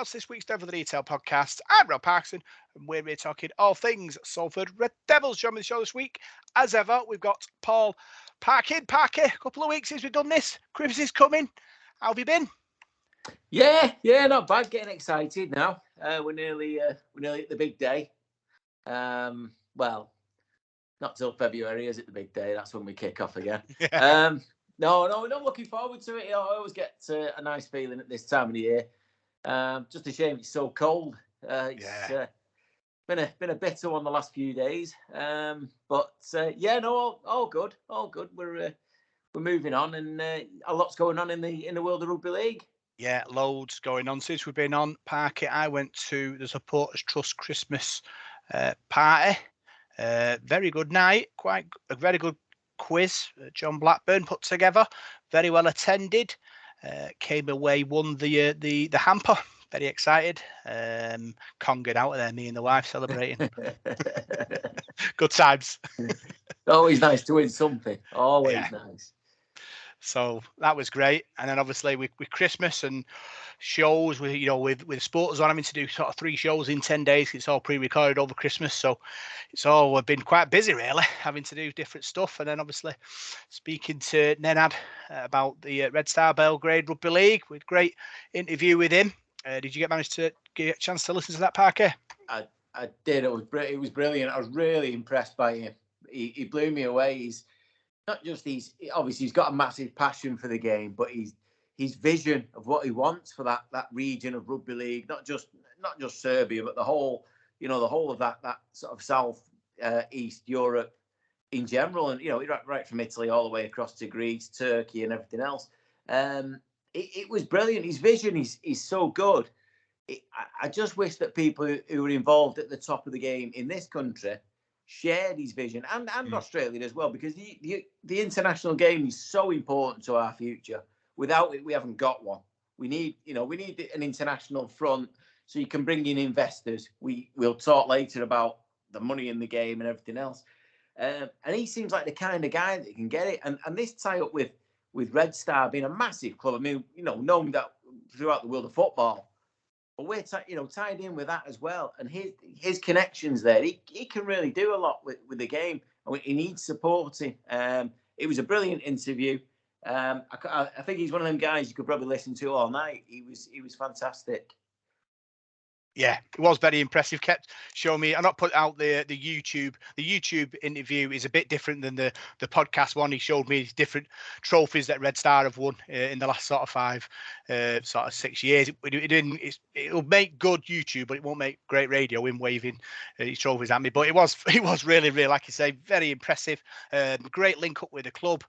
welcome to this week's Devil the Detail podcast. I'm Rob Parkinson, and we're here talking all things Salford Red Devils. Joining the show this week, as ever, we've got Paul Parky. Parky, a couple of weeks since we've done this. Christmas is coming. How have you been? Yeah, not bad. Getting excited now. We're nearly at the big day. Well, not till February, is it? The big day. That's when we kick off again. Yeah. No, we're not looking forward to it. I always get a nice feeling at this time of the year. Just a shame it's so cold. It's been a bitter one the last few days. All good. We're moving on, and a lot's going on in the world of rugby league. Yeah, loads going on since we've been on. Parky, I went to the Supporters Trust Christmas party. Very good night. Quite a very good quiz. John Blackburn put together. Very well attended. Came away, won the hamper. Very excited. Congered out of there, me and the wife celebrating. Good times. Always nice to win something. Always nice. So that was great. And then obviously with Christmas and shows, with Sporters on, having to do sort of 3 shows in 10 days. It's all pre-recorded over Christmas. So it's all been quite busy, really, having to do different stuff. And then obviously speaking to Nenad about the Red Star Belgrade Rugby League, with great interview with him. Did you manage to get a chance to listen to that, Parker? I did. It was brilliant. I was really impressed by him. He blew me away. He's not just obviously he's got a massive passion for the game, but his vision of what he wants for that region of rugby league, not just Serbia, but the whole of that sort of South East Europe in general, and right from Italy all the way across to Greece, Turkey, and everything else. It was brilliant. His vision is so good. I just wish that people who were involved at the top of the game in this country shared his vision, and Australia as well, because the international game is so important to our future. Without it, we haven't got one. We need an international front so you can bring in investors. We'll talk later about the money in the game and everything else. And he seems like the kind of guy that can get it. And this tie up with Red Star being a massive club. I mean, known that throughout the world of football. But we're tied in with that as well, and his connections there. He can really do a lot with the game. I mean, he needs supporting. It was a brilliant interview. I think he's one of them guys you could probably listen to all night. He was fantastic. Yeah, it was very impressive. Kept showing me. I not put out the YouTube. The YouTube interview is a bit different than the podcast one. He showed me different trophies that Red Star have won in the last sort of 6 years. It'll make good YouTube, but it won't make great radio. Him waving his trophies at me, but it was really, really, like you say, very impressive. Great link up with the club,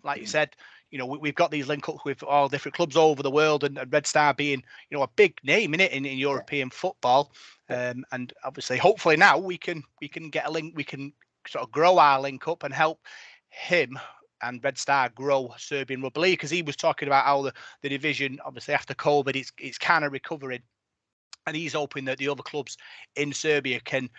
like you said. We've got these link ups with all different clubs over the world, and Red Star being, a big name in European football. And obviously, hopefully now we can get a link, we can sort of grow our link up and help him and Red Star grow Serbian rugby league, because he was talking about how the division, obviously after COVID, it's kind of recovering. And he's hoping that the other clubs in Serbia can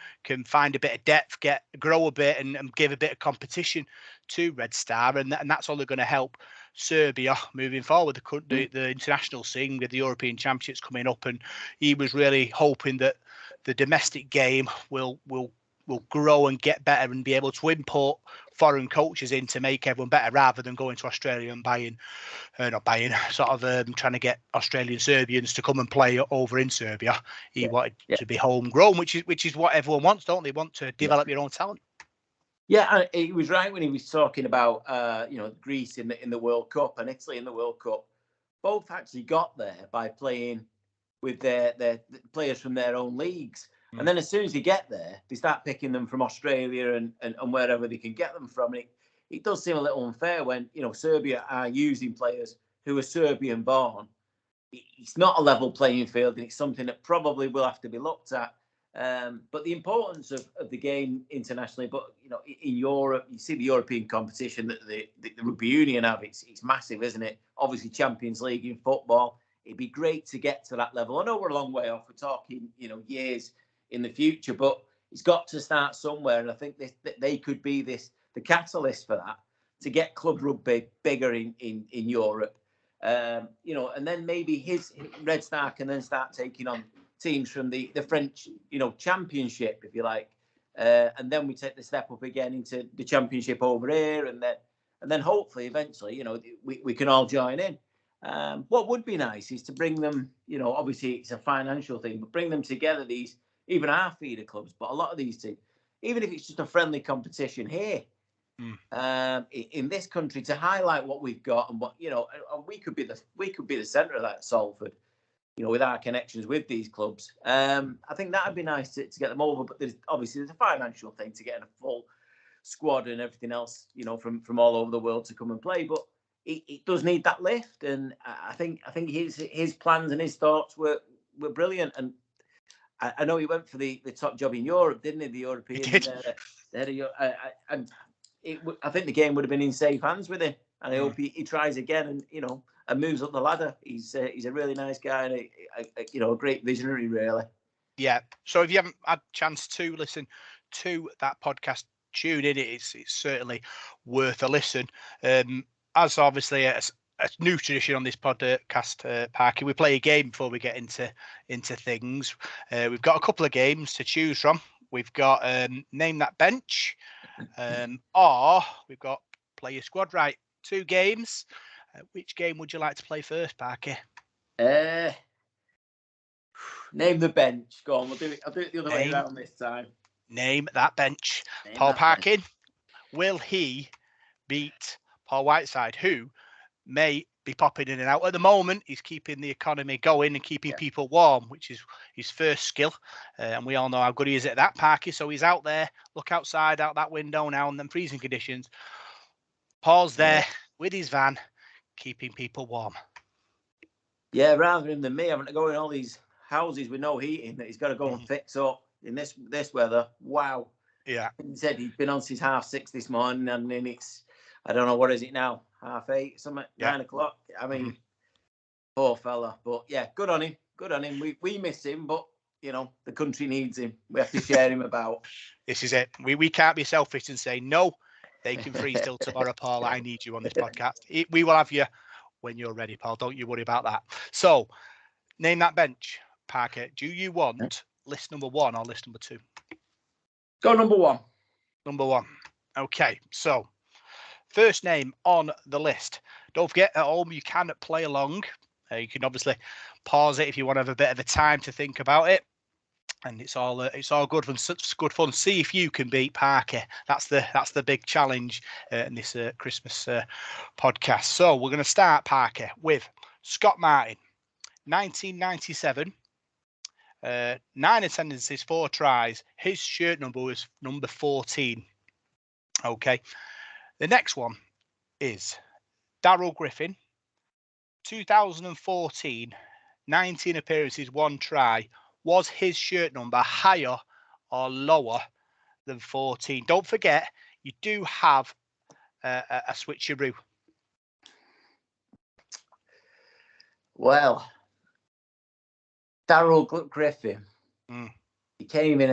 find a bit of depth, grow a bit, and give a bit of competition to Red Star, and that's only going to help Serbia moving forward. The international scene with the European Championships coming up, and he was really hoping that the domestic game will grow and get better, and be able to import foreign coaches in to make everyone better, rather than going to Australia and trying to get Australian Serbians to come and play over in Serbia. He wanted to be homegrown, which is what everyone wants, don't they? Want to develop your own talent. Yeah, and he was right when he was talking about Greece in the World Cup and Italy in the World Cup. Both actually got there by playing with their players from their own leagues. And then as soon as they get there, they start picking them from Australia and wherever they can get them from. And it does seem a little unfair when, Serbia are using players who are Serbian born. It's not a level playing field, and it's something that probably will have to be looked at. But the importance of the game internationally, but, in Europe, you see the European competition that the Rugby Union have. It's massive, isn't it? Obviously, Champions League in football. It'd be great to get to that level. I know we're a long way off. We're talking, years in the future, but it's got to start somewhere, and I think they could be the catalyst for that, to get club rugby bigger in Europe. You know, and then maybe his Red Star can then start taking on teams from the French, you know, championship, if you like. And then we take the step up again into the championship over here, and then hopefully eventually, you know, we can all join in. What would be nice is to bring them, you know, obviously it's a financial thing, but bring them together, these, even our feeder clubs, but a lot of these teams, even if it's just a friendly competition here, in this country, to highlight what we've got and what, you know, and we could be the centre of that, Salford, you know, with our connections with these clubs. I think that'd be nice to get them over, but there's a financial thing to getting a full squad and everything else, you know, from all over the world to come and play. But it does need that lift, and I think his plans and his thoughts were brilliant. And I know he went for the top job in Europe, didn't he? The European. He did. And I think the game would have been in safe hands with him, and I hope he tries again and, you know, and moves up the ladder. He's a really nice guy and you know, a great visionary, really. Yeah. So if you haven't had a chance to listen to that podcast, tune in. It's certainly worth a listen. As obviously a new tradition on this podcast, Parky, we play a game before we get into things. We've got a couple of games to choose from. We've got Name That Bench, or we've got Play Your Squad Right. 2 games. Which game would you like to play first, Parky? Name the bench. Go on, I'll do it the other way around this time. Name that bench. Paul Parkin, will he beat Paul Whiteside, who may be popping in and out? At the moment, he's keeping the economy going and keeping people warm, which is his first skill. And we all know how good he is at that, Parky. So he's out there, look outside, out that window now in them freezing conditions. Paul's there with his van, keeping people warm. Yeah, rather than me having to go in all these houses with no heating that he's got to go and fix up in this weather. Wow. Yeah. He said he'd been on since 6:30 this morning, and then it's, I don't know, what is it now? 8:30, something, 9 o'clock. I mean, poor fella. But yeah, good on him. Good on him. We miss him, but, you know, the country needs him. We have to share him about. This is it. We can't be selfish and say, no, they can freeze till tomorrow, Paul. I need you on this podcast. We will have you when you're ready, Paul. Don't you worry about that. So, name that bench, Parker. Do you want list number 1 or list number 2? Go number 1. Number 1. Okay, so first name on the list. Don't forget, at home you can play along. You can obviously pause it if you want to have a bit of a time to think about it. And it's all good fun. Such good fun. See if you can beat Parker. That's the big challenge in this Christmas podcast. So we're going to start, Parker, with Scott Martin, 1997. 9 attendances, 4 tries. His shirt number was number 14. Okay. The next one is Darryl Griffin, 2014, 19 appearances, 1 try. Was his shirt number higher or lower than 14? Don't forget, you do have a switcheroo. Well, Darryl Griffin, he came in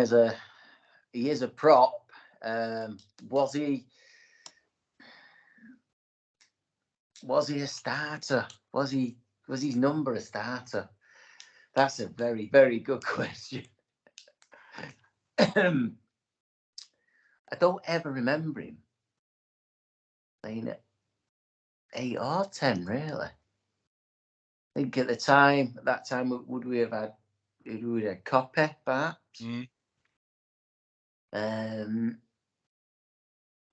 he is a prop. Was he a starter? Was his number a starter? That's a very, very good question. I don't ever remember him playing at 8 or 10, really. I think at that time, would we have had Copy, perhaps?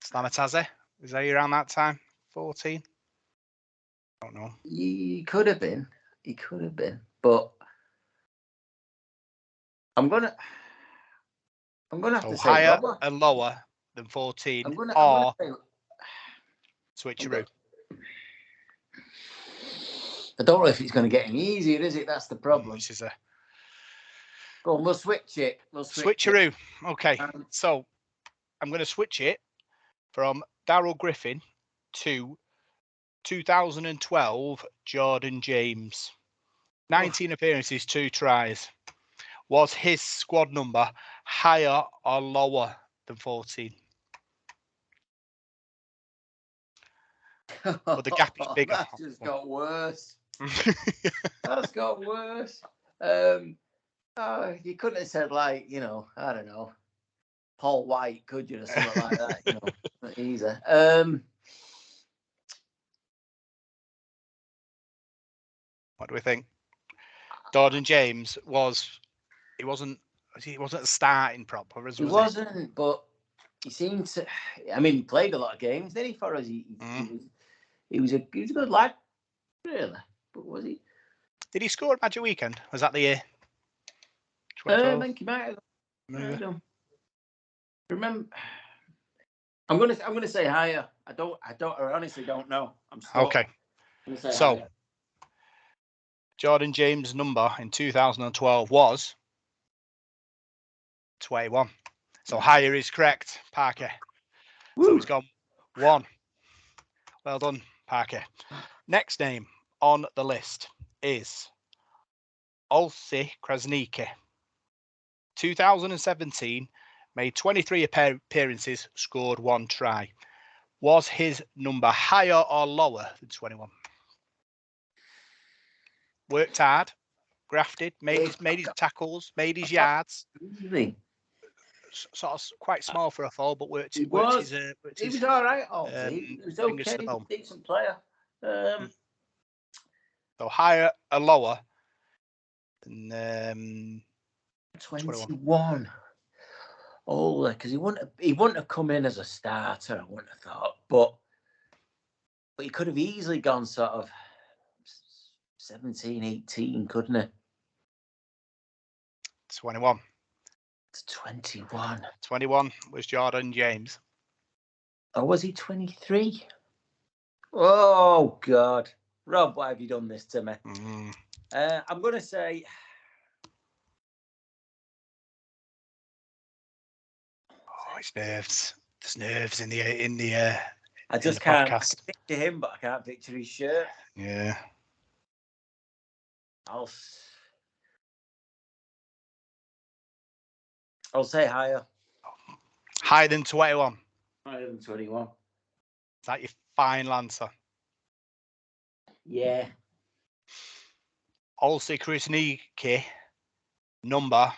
Slamataze, was he around that time? 14? I don't know. He could have been. But I'm gonna have to say higher lower. and lower than 14, I'm gonna say switcheroo. I don't know if it's going to get any easier, is it? That's the problem. This is Go on, we'll switch it. Switcheroo. Okay, so I'm going to switch it from Darryl Griffin to 2012 Jordan James. 19 appearances, 2 tries. Was his squad number higher or lower than 14? but the gap is bigger. That's just got worse. That's got worse. You couldn't have said, like, you know, I don't know, Paul White, could you, or something like that? You know, not easy. What do we think? Jordan James wasn't a starting prop, or he wasn't, but he seemed to. I mean, he played a lot of games, didn't he? For us, he was a good lad, really. But was he? Did he score at Magic Weekend? Was that the year? I think he might have. I don't remember. I'm gonna say higher. I honestly don't know. Okay. So higher. Jordan James' number in 2012 was 21. So higher is correct, Parker. Woo. So he's gone 1. Well done, Parker. Next name on the list is Olsi Krasniqi. 2017, made 23 appearances, scored 1 try. Was his number higher or lower than 21? Worked hard, grafted, made his tackles, made his yards. Really? Sort of quite small for a fall, but worked he was all right. He was okay. He's a decent player. So higher or lower than 21. Oh, because he wouldn't have come in as a starter, I wouldn't have thought. But he could have easily gone sort of 17, 18, couldn't he? 21. It's 21. 21 was Jordan James. Or was he 23? Oh, God. Rob, why have you done this to me? I'm going to say... Oh, it's nerves. There's nerves in the I just can't picture him, but I can't picture his shirt. Yeah. I'll say higher. Higher than 21. Higher than 21. Is that your final answer? Yeah. Olsi Krasniqi number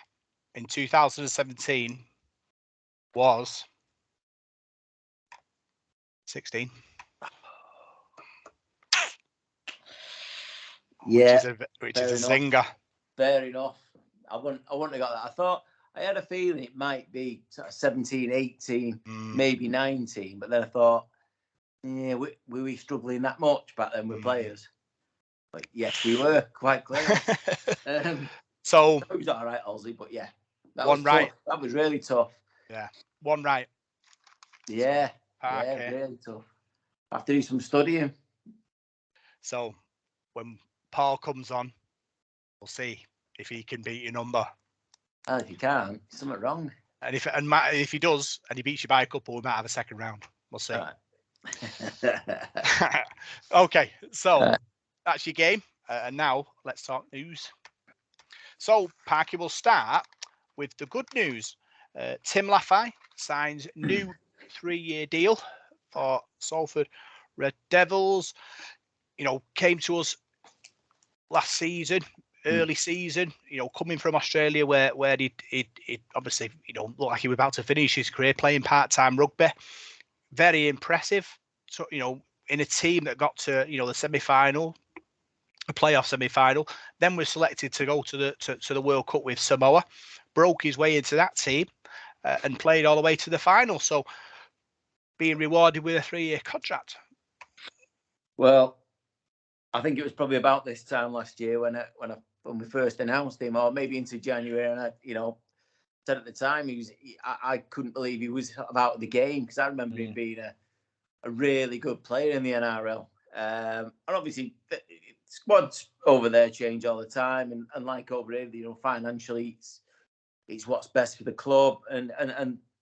in 2017 was 16. Yeah. Which is a zinger. Fair enough. I wouldn't have got that. I thought I had a feeling it might be sort of 17, 18, maybe 19, but then I thought, yeah, were we struggling that much back then with players? But yes, we were, quite clearly. So it was all right, Ozzy, but yeah. That was right. Tough. That was really tough. Yeah. 1 right. Yeah. Yeah, really tough. I have to do some studying. So when Paul comes on, we'll see if he can beat your number. If he can't, something wrong. And if he does, and he beats you by a couple, we might have a second round. We'll see. Right. Okay, so that's your game. And now let's talk news. So Parky will start with the good news. Tim Laffey signs new 3-year deal for Salford Red Devils. You know, came to us last season, early season, you know, coming from Australia where he obviously, you know, looked like he was about to finish his career playing part-time rugby. Very impressive. So, you know, in a team that got to, you know, the semi-final, a playoff semi-final, then was selected to go to the World Cup with Samoa, broke his way into that team and played all the way to the final. So being rewarded with a 3-year contract. Well, I think it was probably about this time last year when we first announced him, or maybe into January, and I, you know, said at the time I couldn't believe he was out of the game, because I remember him being a really good player in the NRL. And obviously, squads over there change all the time, and like over here, you know, financially, it's what's best for the club, and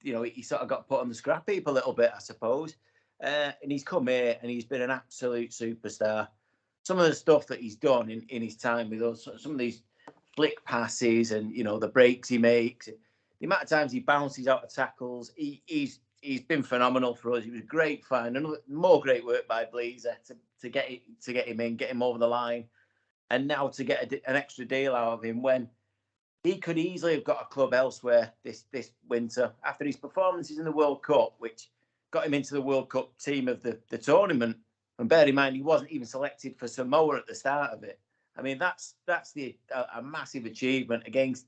you know, he sort of got put on the scrap heap a little bit, I suppose. And he's come here, and he's been an absolute superstar. Some of the stuff that he's done in his time with us, some of these flick passes, and, you know, the breaks he makes, the amount of times he bounces out of tackles, he's he's been phenomenal for us. He was a great find. Another more great work by Bleaser to get him in, get him over the line, and now to get an extra deal out of him when he could easily have got a club elsewhere this winter after his performances in the World Cup, which got him into the World Cup team of the tournament. And bear in mind, he wasn't even selected for Samoa at the start of it. I mean, that's a massive achievement against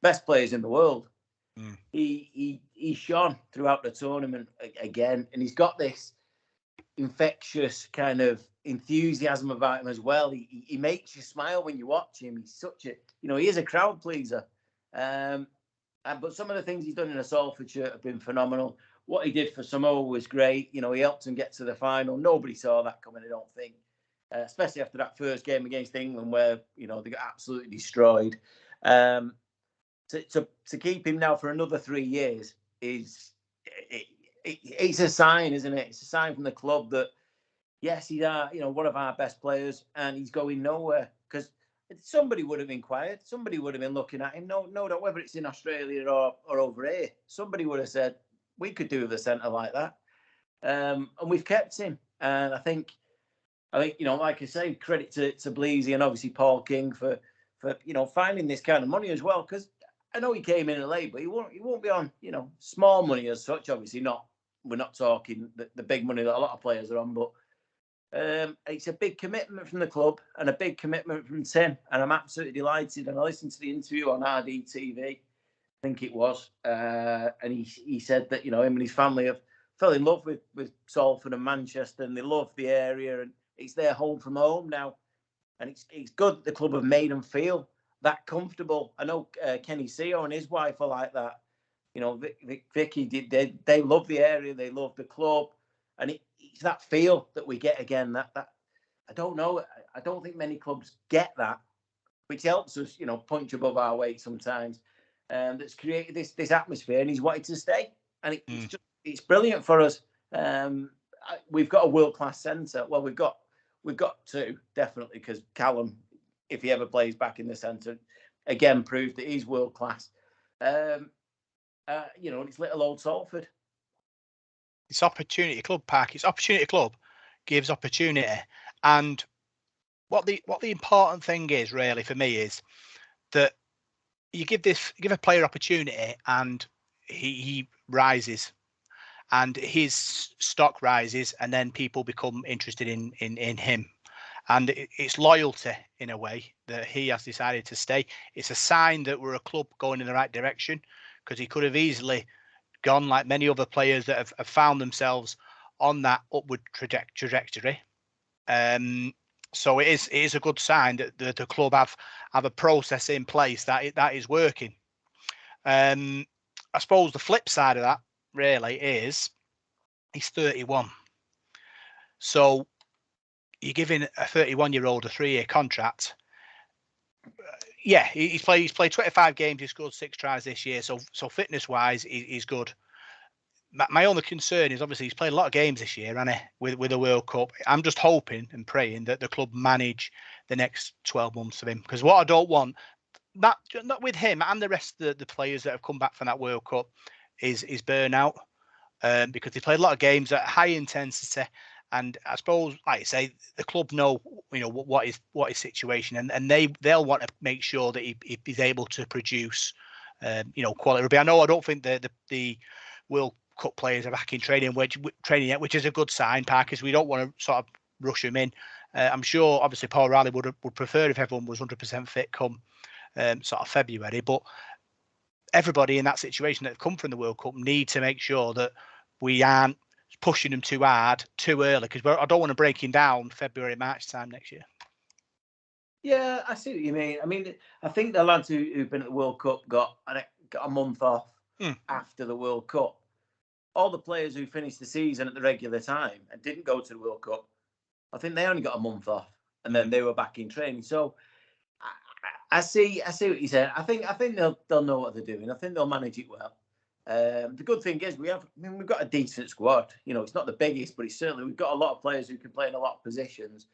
best players in the world. Mm. He shone throughout the tournament again, and he's got this infectious kind of enthusiasm about him as well. He makes you smile when you watch him. He's such a, he is a crowd pleaser. But some of the things he's done in a Salford shirt have been phenomenal. What he did for Samoa was great. He helped them get to the final. Nobody saw that coming, I don't think. Especially after that first game against England where, they got absolutely destroyed. To keep him now for another 3 years is it's a sign, isn't it? It's a sign from the club that yes, he's one of our best players, and he's going nowhere because somebody would have inquired, somebody would have been looking at him. No, whether it's in Australia or over here, somebody would have said we could do with a centre like that, and we've kept him. And I think like I say, credit to Bleasy and obviously Paul King for finding this kind of money as well, because I know he came in late, but he won't be on small money as such. Obviously not. We're not talking the big money that a lot of players are on, but it's a big commitment from the club and a big commitment from Tim, and I'm absolutely delighted. And I listened to the interview on RDTV, I think it was, and he said that him and his family have fell in love with Salford and Manchester, and they love the area, and it's their home from home now, and it's good that the club have made them feel that comfortable. I know Kenny CEO and his wife are like that. Vicky, they love the area, they love the club, and it's that feel that we get again. That I don't know. I don't think many clubs get that, which helps us, punch above our weight sometimes. That's created this atmosphere, and he's wanted to stay, and it's brilliant for us. We've got a world class centre. Well, we've got two definitely, because Callum, if he ever plays back in the centre, again proved that he's world class. It's little old Salford. It's opportunity club, Park. It's opportunity club gives opportunity, and what the important thing is really for me is that you give a player opportunity, and he rises, and his stock rises, and then people become interested in him, and it's loyalty in a way that he has decided to stay. It's a sign that we're a club going in the right direction, because he could have easily gone like many other players that have found themselves on that upward trajectory. So it is a good sign that the club have a process in place that is working. I suppose the flip side of that really is he's 31. So you're giving a 31-year-old a 3-year contract. Yeah, he's played 25 games. He scored 6 tries this year. So fitness wise, he's good. My only concern is obviously he's played a lot of games this year, hasn't he, with the World Cup. I'm just hoping and praying that the club manage the next 12 months of him, because what I don't want, not with him and the rest of the players that have come back from that World Cup, is burnout, because they played a lot of games at high intensity. And I suppose, like I say, the club know, what his situation, and they'll want to make sure that he's able to produce, quality. I know I don't think the World Cup players are back in training yet, which is a good sign, Parkers. We don't want to sort of rush him in. I'm sure, obviously, Paul Riley would prefer if everyone was 100% fit come sort of February. But everybody in that situation that have come from the World Cup need to make sure that we aren't pushing them too hard, too early, because I don't want to break him down February, March time next year. Yeah, I see what you mean. I mean, I think the lads who've been at the World Cup got a month off after the World Cup. All the players who finished the season at the regular time and didn't go to the World Cup, I think they only got a month off, and then they were back in training. So I see what you're saying. I think they'll know what they're doing. I think they'll manage it well. The good thing is we've got a decent squad. It's not the biggest, but we've got a lot of players who can play in a lot of positions.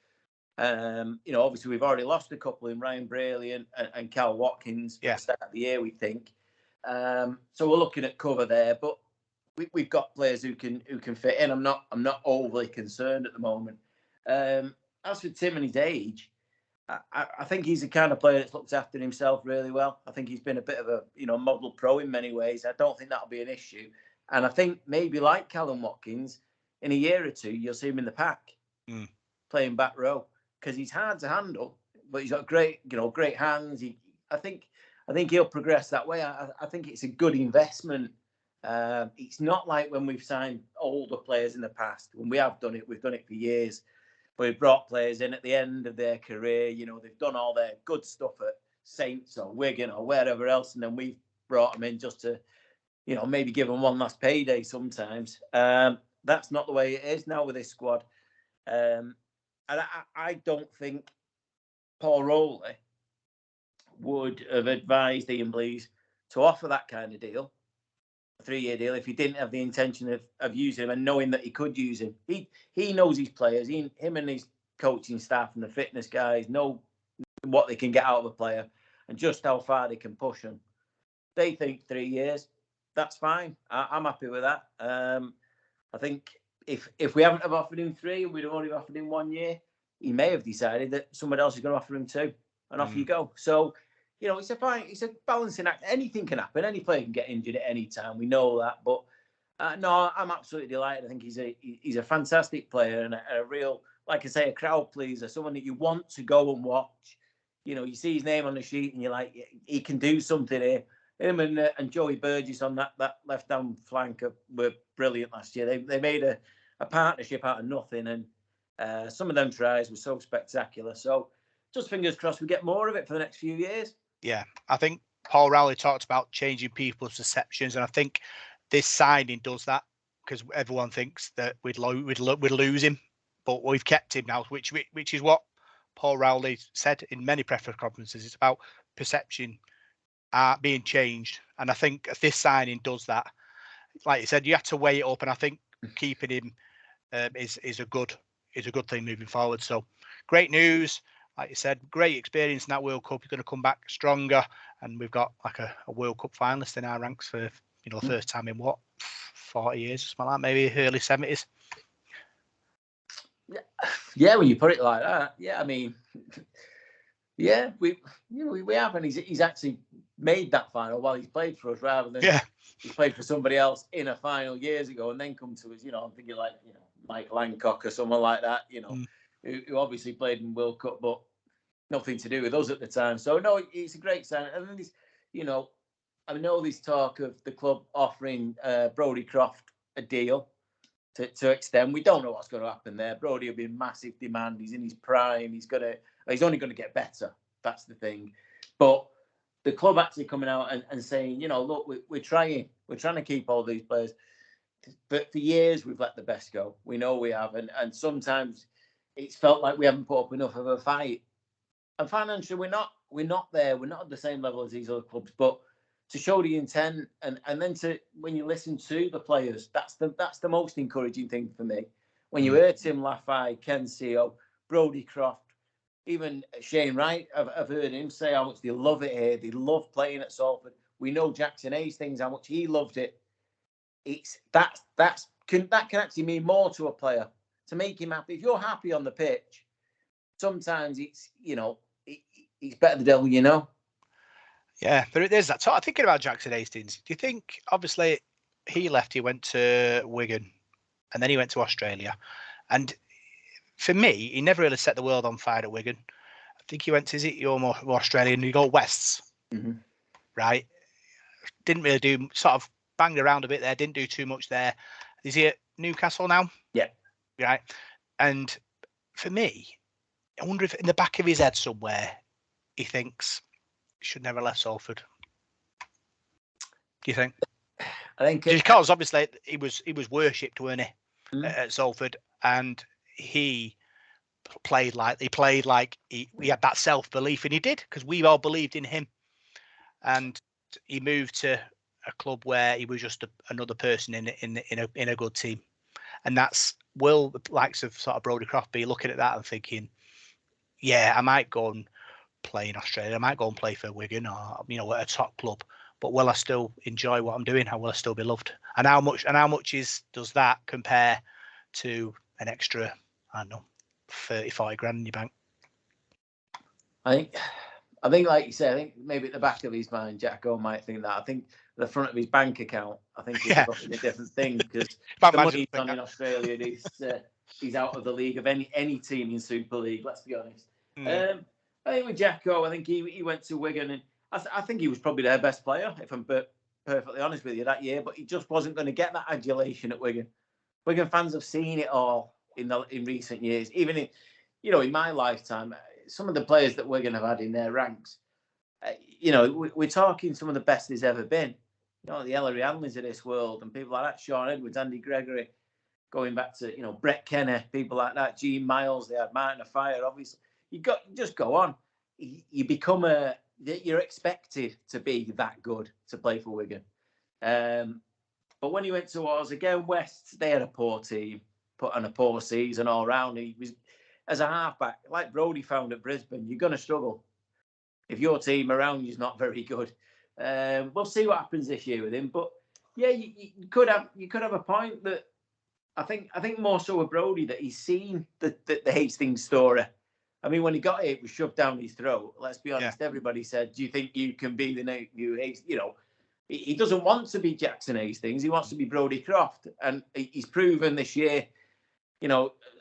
Obviously we've already lost a couple in Ryan Braley and Cal Watkins at the start of the year, we think. So we're looking at cover there, but we've got players who can fit in. I'm not overly concerned at the moment. As for Tim and his age, I think he's the kind of player that's looked after himself really well. I think he's been a bit of a model pro in many ways. I don't think that'll be an issue. And I think maybe like Callum Watkins, in a year or two, you'll see him in the pack playing back row because he's hard to handle, but he's got great hands. I think he'll progress that way. I think it's a good investment. It's not like when we've signed older players in the past. When we have done it, we've done it for years. We've brought players in at the end of their career. They've done all their good stuff at Saints or Wigan or wherever else, and then we've brought them in just to, maybe give them one last payday sometimes. That's not the way it is now with this squad. And I don't think Paul Rowley would have advised Ian Blease to offer that kind of deal, a 3-year deal, if he didn't have the intention of using him and knowing that he could use him. He knows his players. Him and his coaching staff and the fitness guys know what they can get out of a player and just how far they can push them. They think 3 years, that's fine. I'm happy with that. I think if we haven't have offered him 3, we'd have only offered him 1 year, he may have decided that someone else is going to offer him 2, and off you go. So, it's a balancing act. Anything can happen. Any player can get injured at any time. We know that. But no, I'm absolutely delighted. I think he's a fantastic player and a real, like I say, a crowd pleaser, someone that you want to go and watch. You see his name on the sheet and you're like, he can do something here. Him and Joey Burgess on that left-hand flank were brilliant last year. They made a partnership out of nothing, and some of them tries were so spectacular. So just fingers crossed we get more of it for the next few years. Yeah, I think Paul Rowley talked about changing people's perceptions, and I think this signing does that because everyone thinks that we'd lose him, but we've kept him now, which is what Paul Rowley said in many press conferences. It's about perception being changed, and I think this signing does that. Like you said, you have to weigh it up, and I think keeping him is a good thing moving forward. So great news. Like you said, great experience in that World Cup. He's going to come back stronger, and we've got like a World Cup finalist in our ranks for the first time in 40 years or something like that, maybe early 70s. Yeah, when you put it like that, yeah, I mean, yeah, we have, and he's actually made that final while he's played for us, rather than he's played for somebody else in a final years ago and then come to us. I'm thinking like Mike Lancock or someone like that, who obviously played in World Cup, but nothing to do with us at the time. So no, it's a great sign. And then this, I know this talk of the club offering Brodie Crofts a deal to extend. We don't know what's going to happen there. Brodie will be in massive demand. He's in his prime. He's only going to get better. That's the thing. But the club actually coming out and saying, look, we're trying to keep all these players. But for years we've let the best go. We know we have, and sometimes it's felt like we haven't put up enough of a fight. And financially, we're not there. We're not at the same level as these other clubs. But to show the intent, and then when you listen to the players, that's the most encouraging thing for me. When you hear Tim Laffey, Ken Seo, Brodie Crofts, even Shane Wright, I've heard him say how much they love it here. They love playing at Salford. We know Jackson Hastings, how much he loved it. That can actually mean more to a player, to make him happy. If you're happy on the pitch, sometimes it's better the devil you know. Yeah, there's that. So I'm thinking about Jackson Hastings. Do you think, obviously, he left, he went to Wigan, and then he went to Australia. And for me, he never really set the world on fire at Wigan. I think he went to, is it your more Australian, you go Wests, right? Didn't really do, sort of banged around a bit there, didn't do too much there. Is he at Newcastle now? Yeah. Right. And for me, I wonder if in the back of his head somewhere, he thinks he should never have left Salford. Do you think? I think because obviously he was worshipped, weren't he, at Salford, and he played like he had that self-belief, and he did, because we all believed in him. And he moved to a club where he was just another person in a good team, and that's will the likes of sort of Brodie Crofts be looking at that and thinking, yeah, I might go and play in Australia, I might go and play for Wigan or at a top club, but will I still enjoy what I'm doing? How will I still be loved? And how much does that compare to an extra, I don't know, 35 grand in your bank? I think, like you said, I think maybe at the back of his mind, Jacko might think that. I think the front of his bank account, I think is probably a different thing, because the money he's on in Australia, he's out of the league of any team in Super League. Let's be honest. I think with Jacko, I think he went to Wigan, and I think he was probably their best player, if I'm perfectly honest with you, that year. But he just wasn't going to get that adulation at Wigan. Wigan fans have seen it all in recent years. Even in my lifetime, some of the players that Wigan have had in their ranks, we're talking some of the best there's ever been. The Ellery Hanleys of this world and people like that, Sean Edwards, Andy Gregory, going back to, Brett Kenner, people like that, Gene Miles, they had Martin Fire, obviously. You just go on. You become you're expected to be that good to play for Wigan. But when he went towards, again, West, they had a poor team, put on a poor season all round. He was, as a halfback, like Brodie found at Brisbane, you're going to struggle if your team around you is not very good. We'll see what happens this year with him. But yeah, you could have a point that I think more so with Brodie, that he's seen the Hastings story. I mean, when he got it was shoved down his throat. Let's be honest. Yeah. Everybody said, "Do you think you can be the new Hastings?" He doesn't want to be Jackson Hastings. He wants to be Brodie Crofts, and he's proven this year,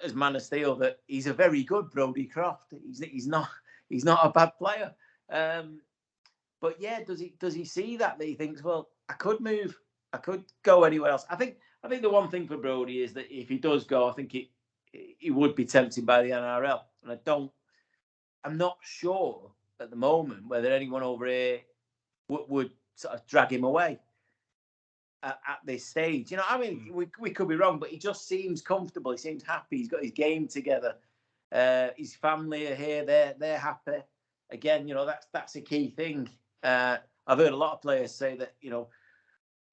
as Man of Steel, that he's a very good Brodie Crofts. He's not a bad player. But yeah, does he see that he thinks, well, I could move, I could go anywhere else? I think the one thing for Brodie is that if he does go, I think he would be tempted by the NRL, and I'm not sure at the moment whether anyone over here would sort of drag him away at this stage. I mean, we could be wrong, but he just seems comfortable. He seems happy. He's got his game together. His family are here. They're happy. Again, that's a key thing. I've heard a lot of players say that,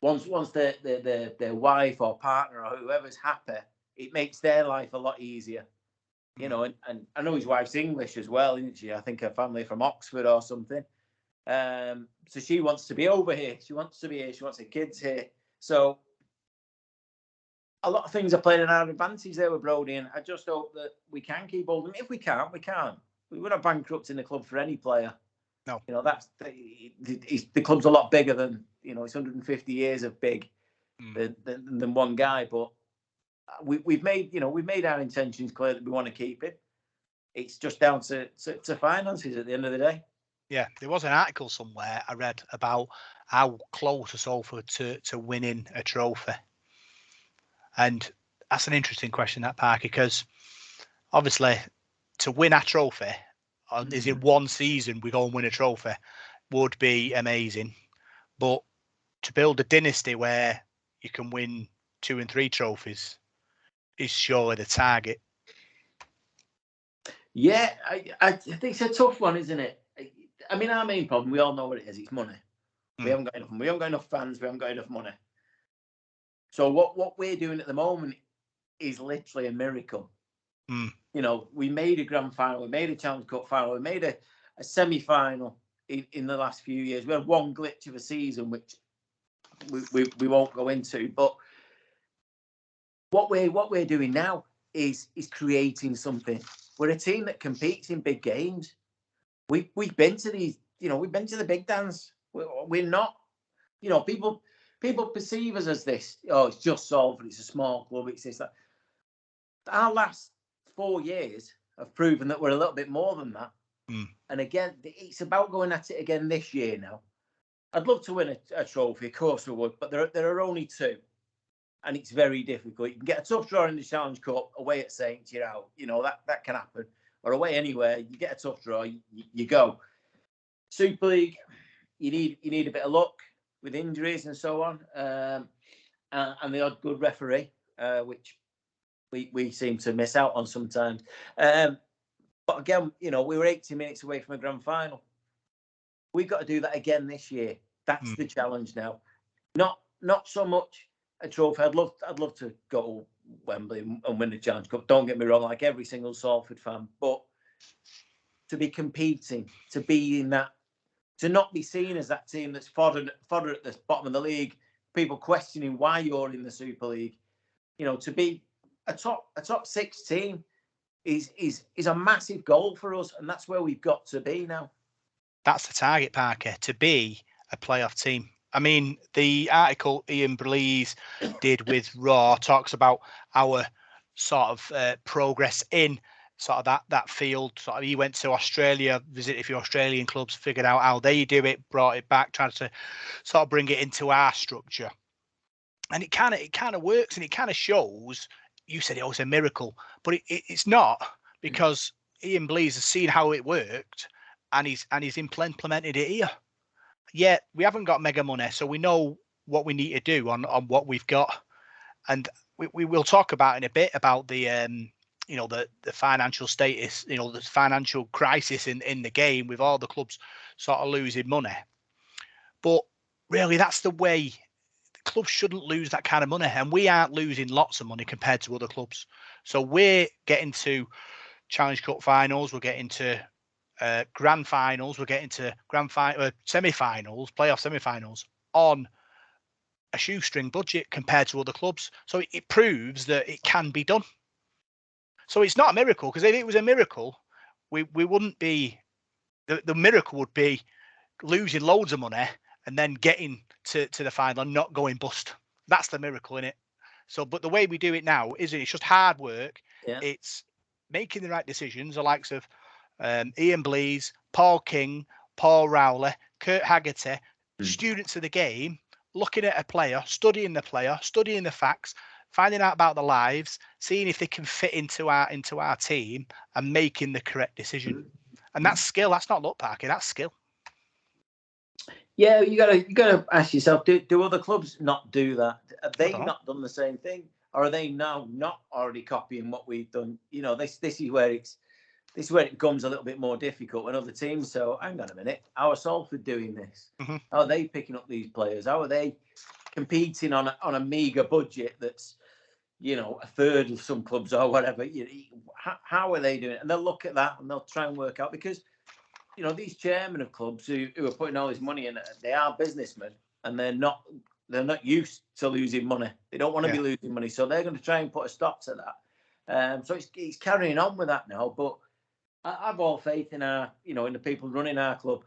once their wife or partner or whoever's happy, it makes their life a lot easier. And I know his wife's English as well, isn't she? I think her family from Oxford or something. So she wants to be over here. She wants to be here. She wants her kids here. So a lot of things are playing an advantage there with Brodie, and I just hope that we can keep holding. If we can't, we can't. We're not bankrupting the club for any player. No. That's the club's a lot bigger than, it's 150 years of big than one guy. But we've made our intentions clear that we want to keep it. It's just down to finances at the end of the day. Yeah, there was an article somewhere I read about how close is Salford to winning a trophy. And that's an interesting question, that, Parky, because obviously to win a trophy, is in one season we go and win a trophy, would be amazing. But to build a dynasty where you can win 2 and 3 trophies is surely the target. Yeah, I think it's a tough one, isn't it? I mean, our main problem, we all know what it is. It's money. We haven't got enough. We haven't got enough fans. We haven't got enough money. So what we're doing at the moment is literally a miracle. We made a grand final. We made a Challenge Cup final. We made a semi-final in the last few years. We had one glitch of a season, which we won't go into. But what we're doing now is creating something. We're a team that competes in big games. We've been to these, we've been to the big dance. We're not, people perceive us as this. Oh, it's just Salford. It's a small club. It's this, that. Our last 4 years have proven that we're a little bit more than that. And again, it's about going at it again this year now. I'd love to win a trophy, of course we would, but there are only 2. And it's very difficult. You can get a tough draw in the Challenge Cup, away at Saints, you're out. That can happen. Or away anywhere, you get a tough draw, you go. Super League, you need a bit of luck with injuries and so on, and the odd good referee, which we seem to miss out on sometimes. But again, we were 80 minutes away from a grand final. We've got to do that again this year. That's the challenge now. Not so much a trophy. I'd love to go to Wembley and win the Challenge Cup. Don't get me wrong, like every single Salford fan, but to be competing, to be in that to not be seen as that team that's fodder at the bottom of the league, people questioning why you're in the Super League, to be a top 6 team is a massive goal for us, and that's where we've got to be now. That's the target, Parker, to be a playoff team. I mean, the article Ian Blease did with Raw talks about our sort of progress in sort of that field. Sort of, he went to Australia, visited a few Australian clubs, figured out how they do it, brought it back, tried to sort of bring it into our structure, and it kind of works, and it kind of shows. You said it was a miracle, but it's not, because Ian Blease has seen how it worked, and he's implemented it here. Yeah, we haven't got mega money, so we know what we need to do on what we've got, and we will talk about in a bit about the the financial status, the financial crisis in the game, with all the clubs sort of losing money. But really, that's the way. Clubs shouldn't lose that kind of money, and we aren't losing lots of money compared to other clubs. So we're getting to Challenge Cup finals, we're getting to grand finals, we're getting to semi-finals, playoff semi-finals on a shoestring budget compared to other clubs. So it proves that it can be done. So it's not a miracle, because if it was a miracle, we wouldn't be. The miracle would be losing loads of money and then getting to the final and not going bust. That's the miracle in it. So, but the way we do it now it's just hard work. Yeah. It's making the right decisions. The likes of Ian Blease, Paul King, Paul Rowley, Kurt Haggerty, students of the game, looking at a player, studying the facts, finding out about their lives, seeing if they can fit into our team, and making the correct decision. And that's skill. That's not luck, Parky. That's skill. Yeah, you gotta ask yourself: do other clubs not do that? Have they not done the same thing, or are they now not already copying what we've done? This is where it becomes a little bit more difficult when other teams. So hang on a minute, how are Salford doing this? Mm-hmm. How are they picking up these players? How are they competing on a meager budget that's a third of some clubs or whatever? How are they doing it? And they'll look at that and they'll try and work out, because these chairmen of clubs who are putting all this money in, they are businessmen, and they're not used to losing money. They don't want to be losing money, so they're going to try and put a stop to that. So it's carrying on with that now. But I've all faith in in the people running our club,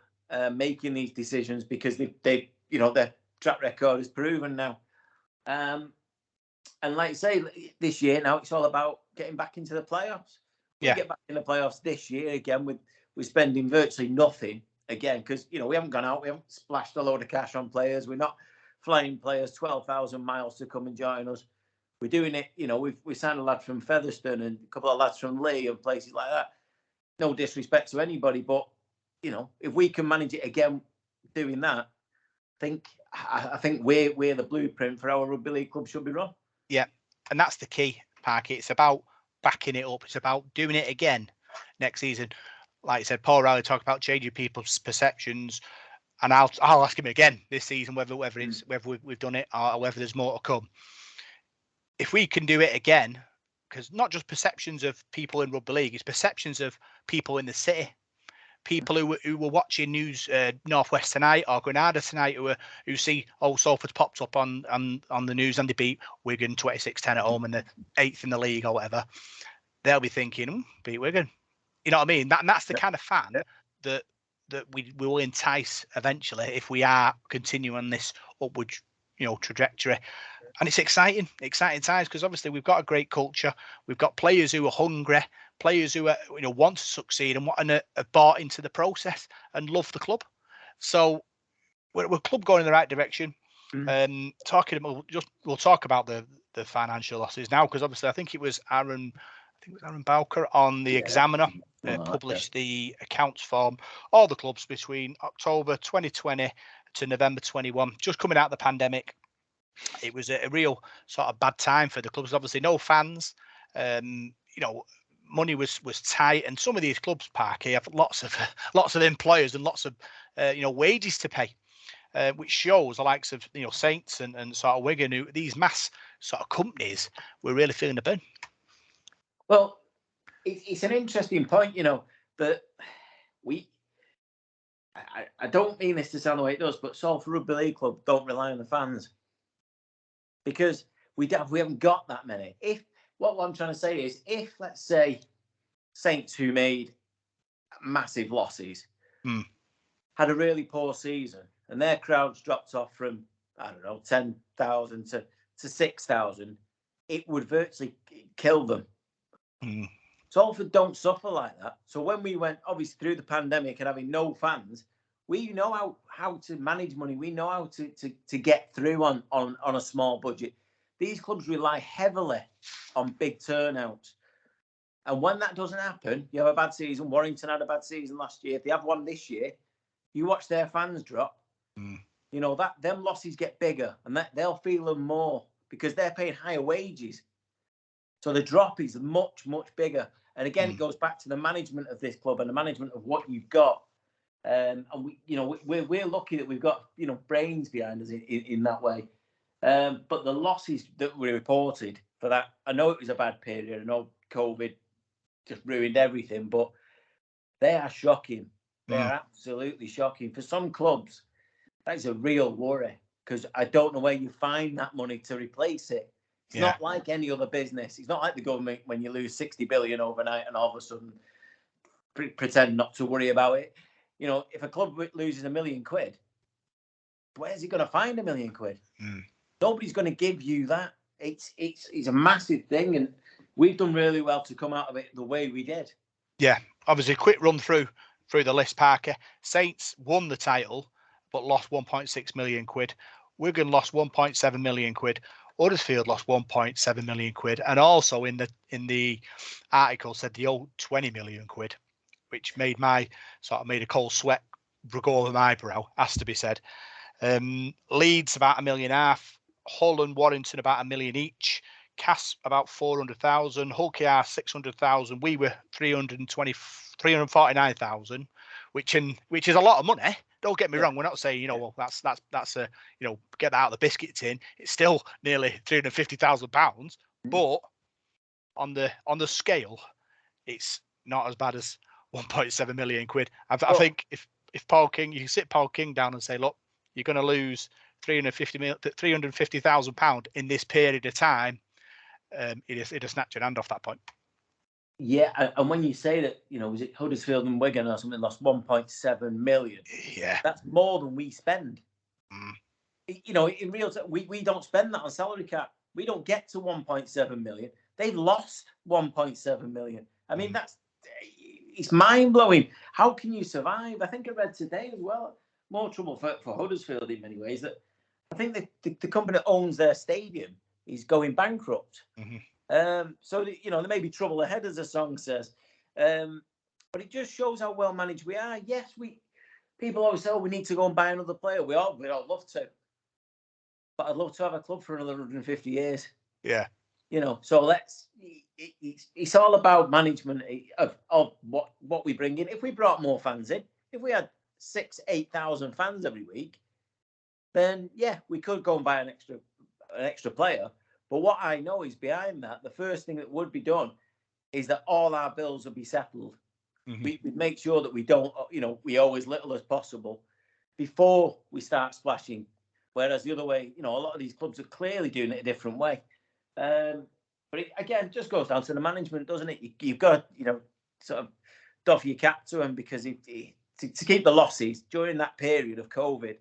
making these decisions, because they their track record is proven now. And like I say, this year now it's all about getting back into the playoffs. We get back in the playoffs this year again we're spending virtually nothing again, because we haven't gone out, we haven't splashed a load of cash on players, we're not flying players 12,000 miles to come and join us. We're doing it, we signed a lad from Featherstone and a couple of lads from Leigh and places like that. No disrespect to anybody, but if we can manage it again doing that, I think we're the blueprint for how a rugby league club should be run. Yeah, and that's the key, Parky. It's about backing it up. It's about doing it again next season. Like I said, Paul Riley talked about changing people's perceptions, and I'll ask him again this season whether we've done it or whether there's more to come. If we can do it again, because not just perceptions of people in rugby league, it's perceptions of people in the city, people who were watching news Northwest tonight or Granada tonight, who see Salford's popped up on the news and they beat Wigan 26-10 at home and they're 8th in the league or whatever. They'll be thinking, beat Wigan. You know what I mean? That's the kind of fan that we will entice eventually if we are continuing this upward, trajectory. And it's exciting times, because obviously we've got a great culture. We've got players who are hungry, players who are, want to succeed and are bought into the process and love the club. So we're a club going in the right direction. We'll talk about the financial losses now, because obviously I think it was Aaron Bowker on the Examiner published the accounts for all the clubs between October 2020 to November 21, just coming out of the pandemic. It was a real sort of bad time for the clubs. Obviously, no fans. Money was tight, and some of these clubs, Parky, have lots of employers and lots of wages to pay, which shows the likes of Saints and sort of Wigan, who these mass sort of companies were really feeling the burn. Well, it's an interesting point, that I don't mean this to sound the way it does, but Salford Rugby League Club don't rely on the fans because we haven't got that many. If what I'm trying to say is, if let's say Saints, who made massive losses, had a really poor season, and their crowds dropped off from, I don't know, 10,000 to 6,000, it would virtually kill them. Salford don't suffer like that. So when we went, obviously, through the pandemic and having no fans, we know how to manage money. We know how to get through on a small budget. These clubs rely heavily on big turnouts. And when that doesn't happen, you have a bad season. Warrington had a bad season last year. If they have one this year, you watch their fans drop. You know, that them losses get bigger, and that they'll feel them more because they're paying higher wages. So the drop is much, much bigger. And again, it goes back to the management of this club and the management of what you've got. And we're lucky that we've got, you know, brains behind us in that way. But the losses that were reported for that, I know it was a bad period. I know COVID just ruined everything, but they are shocking. They are absolutely shocking. For some clubs, that is a real worry because I don't know where you find that money to replace it. It's not like any other business. It's not like the government when you lose 60 billion overnight and all of a sudden pretend not to worry about it. You know, if a club loses £1 million, where's he going to find £1 million? Nobody's going to give you that. It's a massive thing, and we've done really well to come out of it the way we did. Yeah, obviously, quick run through the list, Parker. Saints won the title, but lost 1.6 million quid. Wigan lost 1.7 million quid. Huddersfield lost 1.7 million quid, and also in the article said the old 20 million quid, which made a cold sweat go over my brow, has to be said. Leeds about £1.5 million, Hull and Warrington about £1 million each, Cass about 400,000, Hull KR 600,000. We were 349,000, which is a lot of money. Don't get me wrong. We're not saying, well, that's a, get that out of the biscuit tin. It's still nearly £350,000, but on the scale, it's not as bad as 1.7 million quid. I think if Paul King, you can sit Paul King down and say, look, you're going to lose £350,000 in this period of time. It'd snatch your hand off that point. Yeah, and when you say that, was it Huddersfield and Wigan or something lost 1.7 million? Yeah, that's more than we spend. In real time, we don't spend that on salary cap. We don't get to 1.7 million. They've lost 1.7 million. I mean, it's mind blowing. How can you survive? I think I read today as well. More trouble for Huddersfield in many ways. That I think the company that owns their stadium is going bankrupt. So there may be trouble ahead, as the song says, but it just shows how well managed we are. Yes, people always say, "Oh, we need to go and buy another player." We all love to, but I'd love to have a club for another 150 years. Yeah, so it's all about management of what we bring in. If we brought more fans in, if we had 6,000-8,000 fans every week, then yeah, we could go and buy an extra player. But what I know is behind that, the first thing that would be done is that all our bills would be settled. We'd make sure that we don't, we owe as little as possible before we start splashing. Whereas the other way, a lot of these clubs are clearly doing it a different way. But it just goes down to the management, doesn't it? You've got to, sort of doff your cap to them because to keep the losses during that period of COVID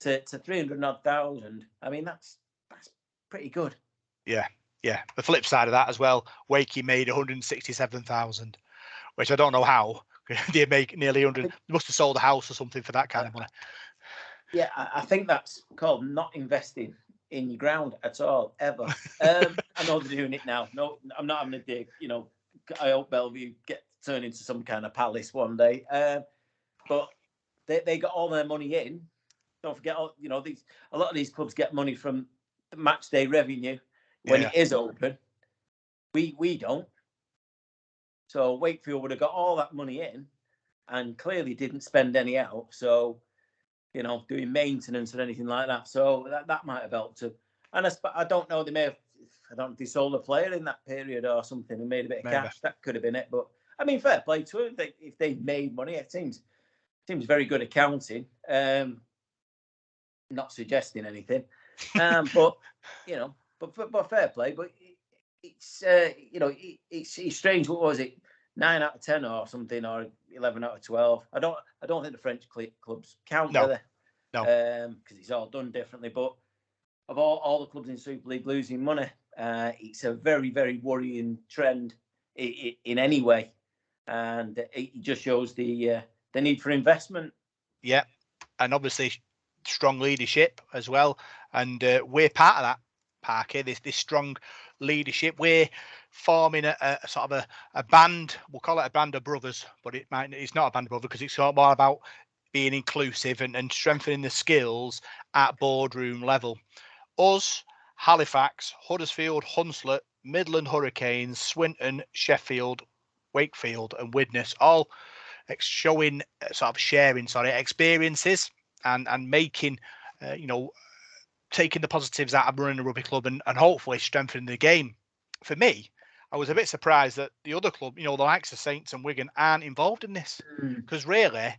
to 300,000. I mean, that's pretty good. Yeah. The flip side of that as well, Wakey made 167,000, which I don't know how. They make nearly 100. They must have sold a house or something for that kind of money. Yeah, I think that's called not investing in your ground at all, ever. I know they're doing it now. No, I'm not having a dig. I hope Bellevue turn into some kind of palace one day. But they got all their money in. Don't forget, a lot of these clubs get money from the match day revenue when it is open. We don't. So Wakefield would have got all that money in and clearly didn't spend any out. So, doing maintenance or anything like that. So that might have helped to. And I don't know, they sold a player in that period or something and made a bit of cash. That could have been it. But I mean, fair play to them. If they made money, it seems seems very good at counting. Not suggesting anything, but but fair play. But it's it's strange. What was it? 9 out of 10 or something, or 11 out of 12. I don't think the French clubs count, do they? No. Because it's all done differently. But of all the clubs in Super League losing money, it's a very, very worrying trend in any way, and it just shows the need for investment. Yeah, and obviously strong leadership as well, and we're part of that, Parky. This strong leadership. We're forming a sort of a band. We'll call it a band of brothers, but it's not a band of brothers because it's sort of more about being inclusive and strengthening the skills at boardroom level. Us, Halifax, Huddersfield, Hunslet, Midland Hurricanes, Swinton, Sheffield, Wakefield, and Widnes all sharing experiences and making taking the positives out of running a rugby club and hopefully strengthening the game. For me, I was a bit surprised that the other club, the likes of Saints and Wigan, aren't involved in this, because really,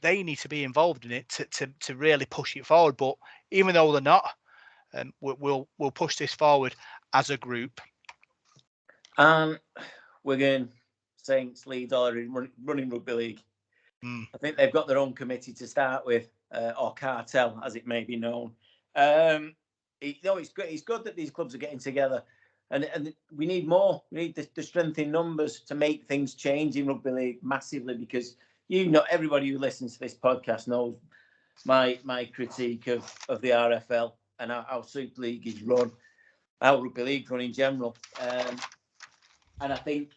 they need to be involved in it to really push it forward. But even though they're not, we'll push this forward as a group. Wigan, Saints, Leeds already running rugby league. I think they've got their own committee to start with, or cartel, as it may be known. It's good. It's good that these clubs are getting together, and we need more. We need the strength in numbers to make things change in rugby league massively. Because everybody who listens to this podcast knows my critique of the RFL and how Super League is run, how rugby league run in general. And I think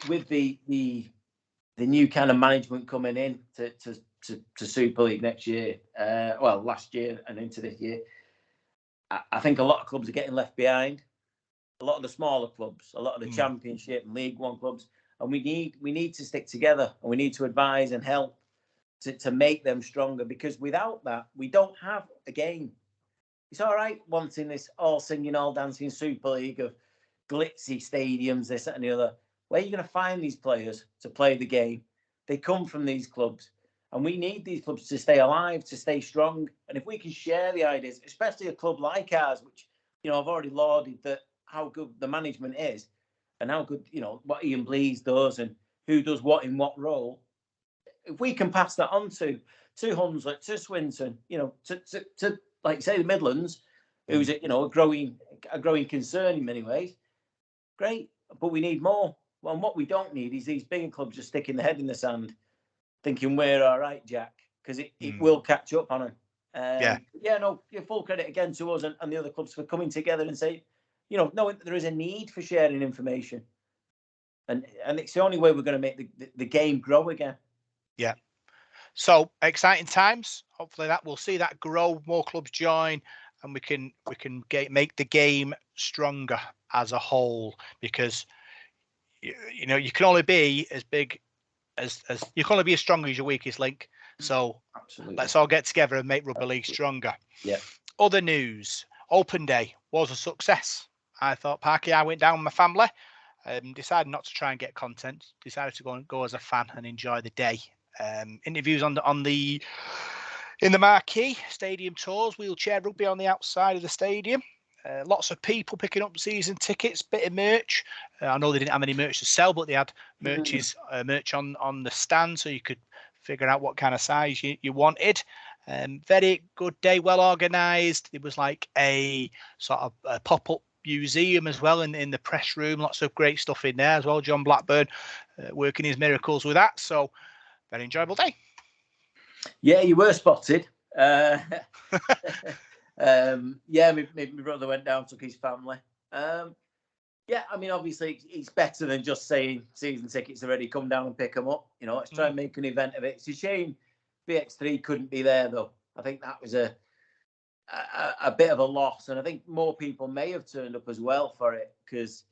with the new kind of management coming in to Super League next year, last year and into this year, I think a lot of clubs are getting left behind. A lot of the smaller clubs, a lot of the Championship and League One clubs, and we need to stick together, and we need to advise and help to make them stronger. Because without that, we don't have a game. It's all right wanting this all singing, all dancing Super League of glitzy stadiums, this, that, and the other. Where are you going to find these players to play the game? They come from these clubs, and we need these clubs to stay alive, to stay strong. And if we can share the ideas, especially a club like ours, which I've already lauded that how good the management is, and how good what Ian Blease does, and who does what in what role. If we can pass that on to Hunslet, to Swinton, to like say the Midlands, who's a growing concern in many ways. Great, but we need more. Well, what we don't need is these bigger clubs just sticking their head in the sand, thinking we're all right, Jack, because it will catch up on them. Full credit again to us and the other clubs for coming together and say, knowing that there is a need for sharing information, and it's the only way we're going to make the game grow again. Yeah. So exciting times. Hopefully we'll see that grow, more clubs join, and we can make the game stronger as a whole, because you can only be as big as you can only be as strong as your weakest link. So absolutely, let's all get together and make rugby league stronger. Yeah. Other news: Open Day was a success. I thought, Parky, I went down with my family, decided not to try and get content, decided to go as a fan and enjoy the day. Interviews in the marquee, stadium tours, wheelchair rugby on the outside of the stadium. Lots of people picking up season tickets, bit of merch. I know they didn't have any merch to sell, but they had merch on the stand, so you could figure out what kind of size you wanted. Very good day, well organised. It was like a sort of a pop-up museum as well in the press room. Lots of great stuff in there as well. John Blackburn working his miracles with that. So very enjoyable day. Yeah, you were spotted. My brother went down, took his family. Obviously it's better than just saying season tickets are ready, come down and pick them up. Let's try and make an event of it. It's a shame VX3 couldn't be there, though. I think that was a bit of a loss, and I think more people may have turned up as well for it, because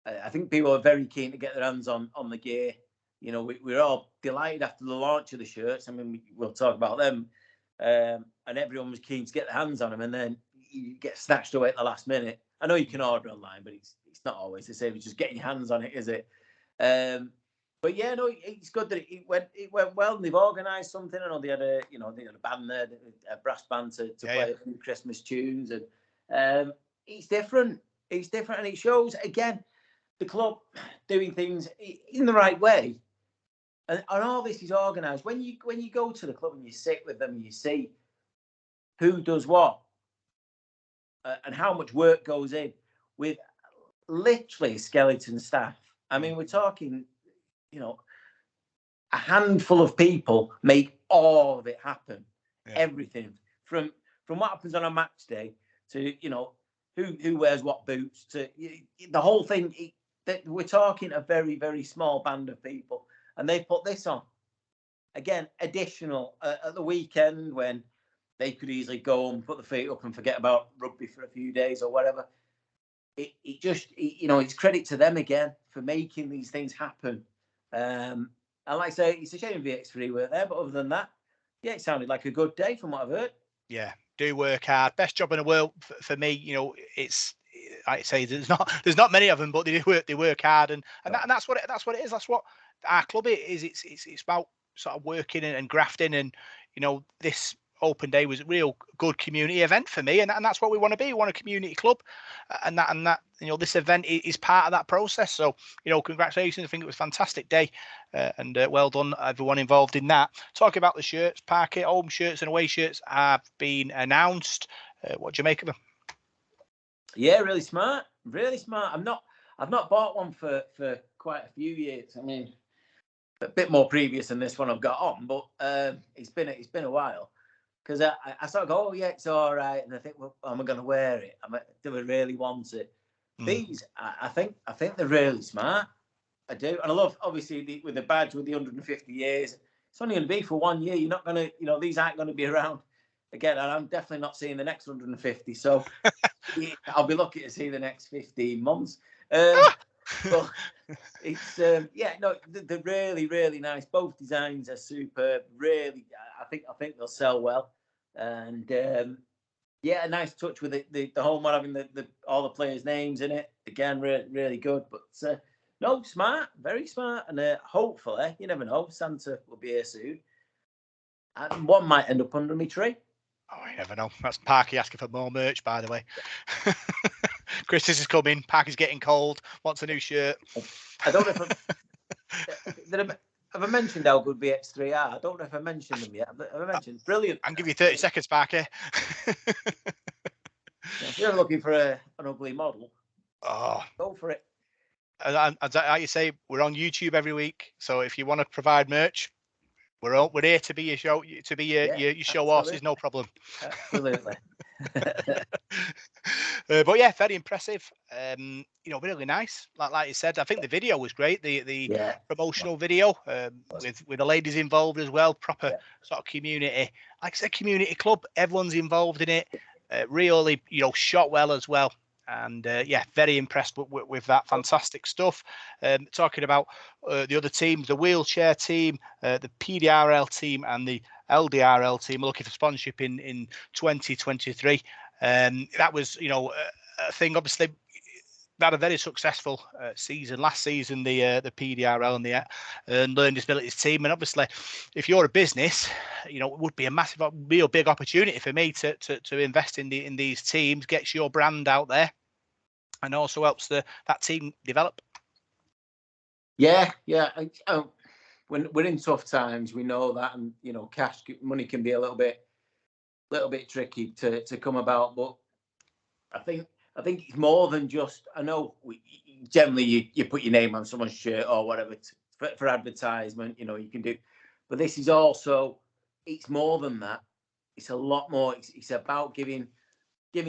I think people are very keen to get their hands on the gear. We're all delighted after the launch of the shirts. I mean, we'll talk about them. And everyone was keen to get their hands on them, and then you get snatched away at the last minute. I know you can order online, but it's not always the same as just getting your hands on it, is it? But yeah, no, it's good that it went well. And they've organised something. I know they had a band there, a brass band to play a few Christmas tunes, and it's different. It's different, and it shows again the club doing things in the right way. And all this is organised. When you go to the club and you sit with them, and you see who does what and how much work goes in with literally skeleton staff. I mean, we're talking, a handful of people make all of it happen. Yeah. Everything from what happens on a match day to who wears what boots to the whole thing. We're talking a very, very small band of people, and they put this on again. Additional at the weekend when they could easily go and put the feet up and forget about rugby for a few days or whatever. It's credit to them again for making these things happen. And like I say, it's a shame VX3 weren't there, but other than that, yeah, it sounded like a good day from what I've heard. Yeah, do work hard. Best job in the world for me. It's like I say, there's not many of them, but they work hard, and that's what it is. That's what our club is. It's about sort of working and grafting, and this open day was a real good community event for me, and that's what we want to be. We want a community club, and that this event is part of that process. So congratulations. I think it was a fantastic day, and well done everyone involved in that. Talking about the shirts, Parky, home shirts and away shirts have been announced. What do you make of them? Yeah, really smart. I've not bought one for quite a few years. I mean, a bit more previous than this one I've got on, but it's been a while. Because I sort of go, oh yeah, it's all right, and I think, well, am I going to wear it? Do I really want it? These, I think they're really smart. I do, and I love obviously with the badge with the 150 years. It's only going to be for 1 year. You're not going to, these aren't going to be around again, and I'm definitely not seeing the next 150. So I'll be lucky to see the next 15 months. But it's they're really, really nice. Both designs are superb. Really, I think they'll sell well. And a nice touch with the whole one having the all the players' names in it. Again, really good. But no, smart, very smart. And hopefully, you never know, Santa will be here soon, and one might end up under my tree. Oh, you never know. That's Parky asking for more merch, by the way. Christmas is coming. Parky's getting cold. Wants a new shirt. I don't know if have I mentioned how good VX3 are? I don't know if I mentioned them yet. Have I mentioned? Brilliant. I'll give you 30 seconds, Parky. If you're looking for an ugly model, go for it. As you say, we're on YouTube every week. So if you want to provide merch, we're here to be your show, your show horses, no problem. Absolutely. But yeah, very impressive. Really nice. Like you said, I think the video was great. The promotional video with the ladies involved as well. Proper sort of community, like I said, community club. Everyone's involved in it. Really, shot well as well. And very impressed with that. Fantastic stuff. Talking about the other teams, the wheelchair team, the PDRL team, and the LDRL team are looking for sponsorship in 2023. That was, a thing. Obviously, they had a very successful season last season. The PDRL and the learning disabilities team, and obviously, if you're a business, it would be a massive, real big opportunity for me to invest in these teams, gets your brand out there, and also helps that team develop. Yeah. When we're in tough times, we know that, and money can be a little bit tricky to come about. But I think it's more than just. I know generally you put your name on someone's shirt or whatever for advertisement. You can do, but this is also. It's more than that. It's a lot more. It's about giving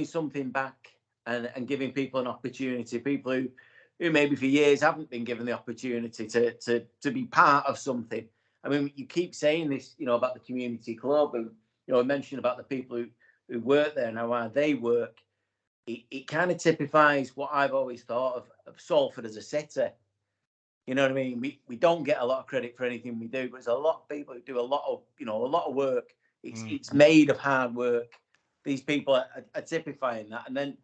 something back and giving people an opportunity. People who maybe for years haven't been given the opportunity to be part of something. I mean, you keep saying this, about the community club, and I mentioned about the people who work there and how they work. It kind of typifies what I've always thought of Salford as a city. You know what I mean? We don't get a lot of credit for anything we do, but there's a lot of people who do a lot of work. It's made of hard work. These people are typifying that, and then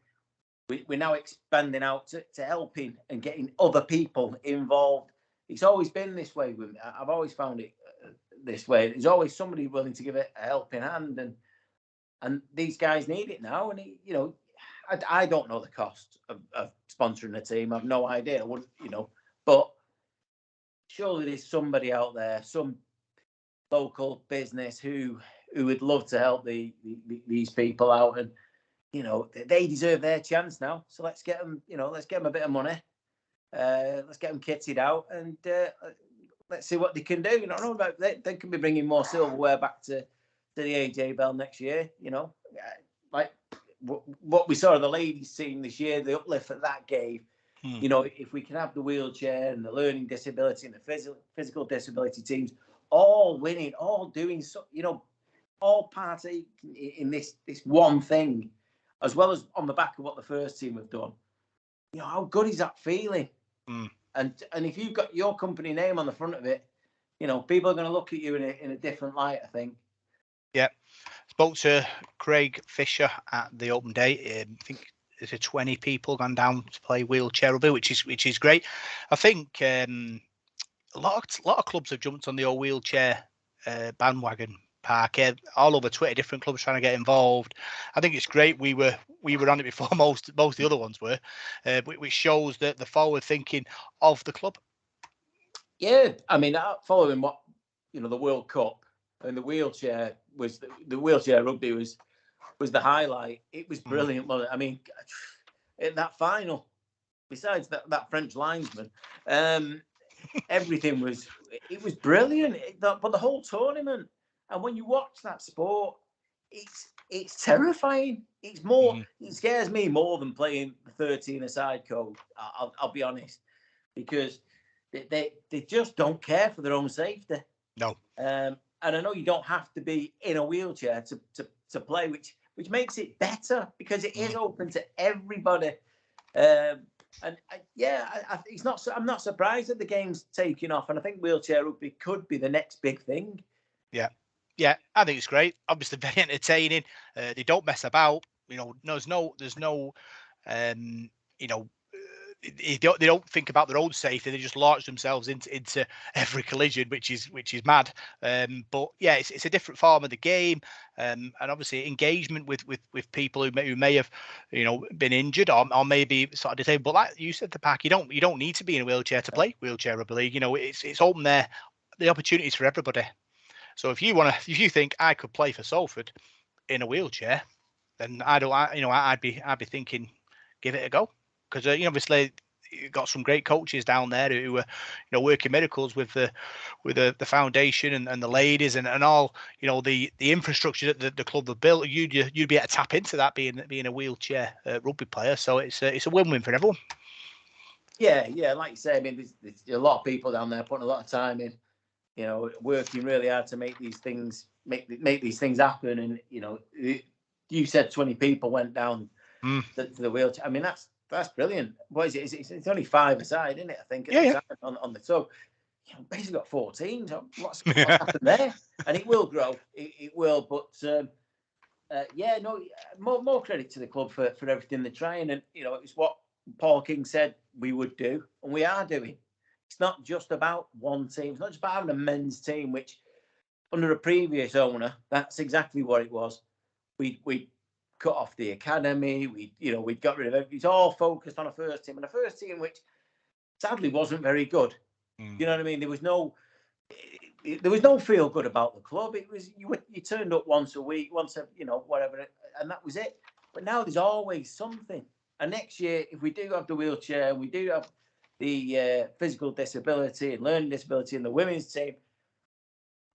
we're now expanding out to helping and getting other people involved It's always been this way with me. I've always found it this way. There's always somebody willing to give it a helping hand, and these guys need it now. And I don't know the cost of sponsoring a team. I've no idea. I wouldn't, but surely there's somebody out there, some local business who would love to help these people out, and they deserve their chance now. So let's get them, let's get them a bit of money. Let's get them kitted out, and let's see what they can do. I don't know about they can be bringing more silverware back to the AJ Bell next year. Like what we saw of the ladies team this year, the uplift that that gave. If we can have the wheelchair and the learning disability and the physical disability teams all winning, all doing so, all partaking in this one thing, as well as on the back of what the first team have done. How good is that feeling? And if you've got your company name on the front of it, people are going to look at you in a different light, I think. Yeah. Spoke to Craig Fisher at the open day. I think there's 20 people gone down to play wheelchair rugby, which is great. I think a lot of clubs have jumped on the old wheelchair bandwagon. Park all over Twitter, different clubs trying to get involved. I think it's great. We were on it before most of the other ones were, which shows that the forward thinking of the club. Yeah, I mean, following what the World Cup, and the wheelchair was the wheelchair rugby was the highlight. It was brilliant, wasn't it? I mean, in that final, besides that French linesman, everything was brilliant. But the whole tournament, and when you watch that sport, it's terrifying. It's more. It scares me more than playing the 13-a-side code. I'll be honest, because they just don't care for their own safety. No. And I know you don't have to be in a wheelchair to play, which makes it better, because it is open to everybody. It's not. I'm not surprised that the game's taking off, and I think wheelchair rugby could be the next big thing. Yeah, I think it's great. Obviously, very entertaining. They don't mess about. There's no. They don't think about their own safety. They just launch themselves into every collision, which is mad. But yeah, it's a different form of the game, and obviously engagement with people who may have been injured or maybe sort of disabled. But like you said, the Park, you don't need to be in a wheelchair to play wheelchair rugby league. It's open there, the opportunities for everybody. So if you think I could play for Salford in a wheelchair, then I'd be thinking, give it a go, because obviously you've got some great coaches down there who are working miracles with the foundation and the ladies and all the infrastructure that the club have built. You'd be able to tap into that being a wheelchair rugby player. So it's a win-win for everyone. Yeah, like you say, I mean, there's a lot of people down there putting a lot of time in, working really hard to make these things happen. And you said 20 people went down to the wheelchair. I mean, that's brilliant. What is it? It's only 5 aside, isn't it? I think at the time on the so basically got 14. So what's happened there? And it will grow. It will. But more credit to the club for everything they're trying. And it's what Paul King said we would do, and we are doing. It's not just about one team. It's not just about having a men's team, which under a previous owner, that's exactly what it was. We cut off the academy. We got rid of it. It's all focused on a first team, and a first team which sadly wasn't very good. You know what I mean? There was no feel good about the club. It was you turned up once a week, whatever, and that was it. But now there's always something. And next year, if we do have the wheelchair, we do have the physical disability and learning disability in the women's team,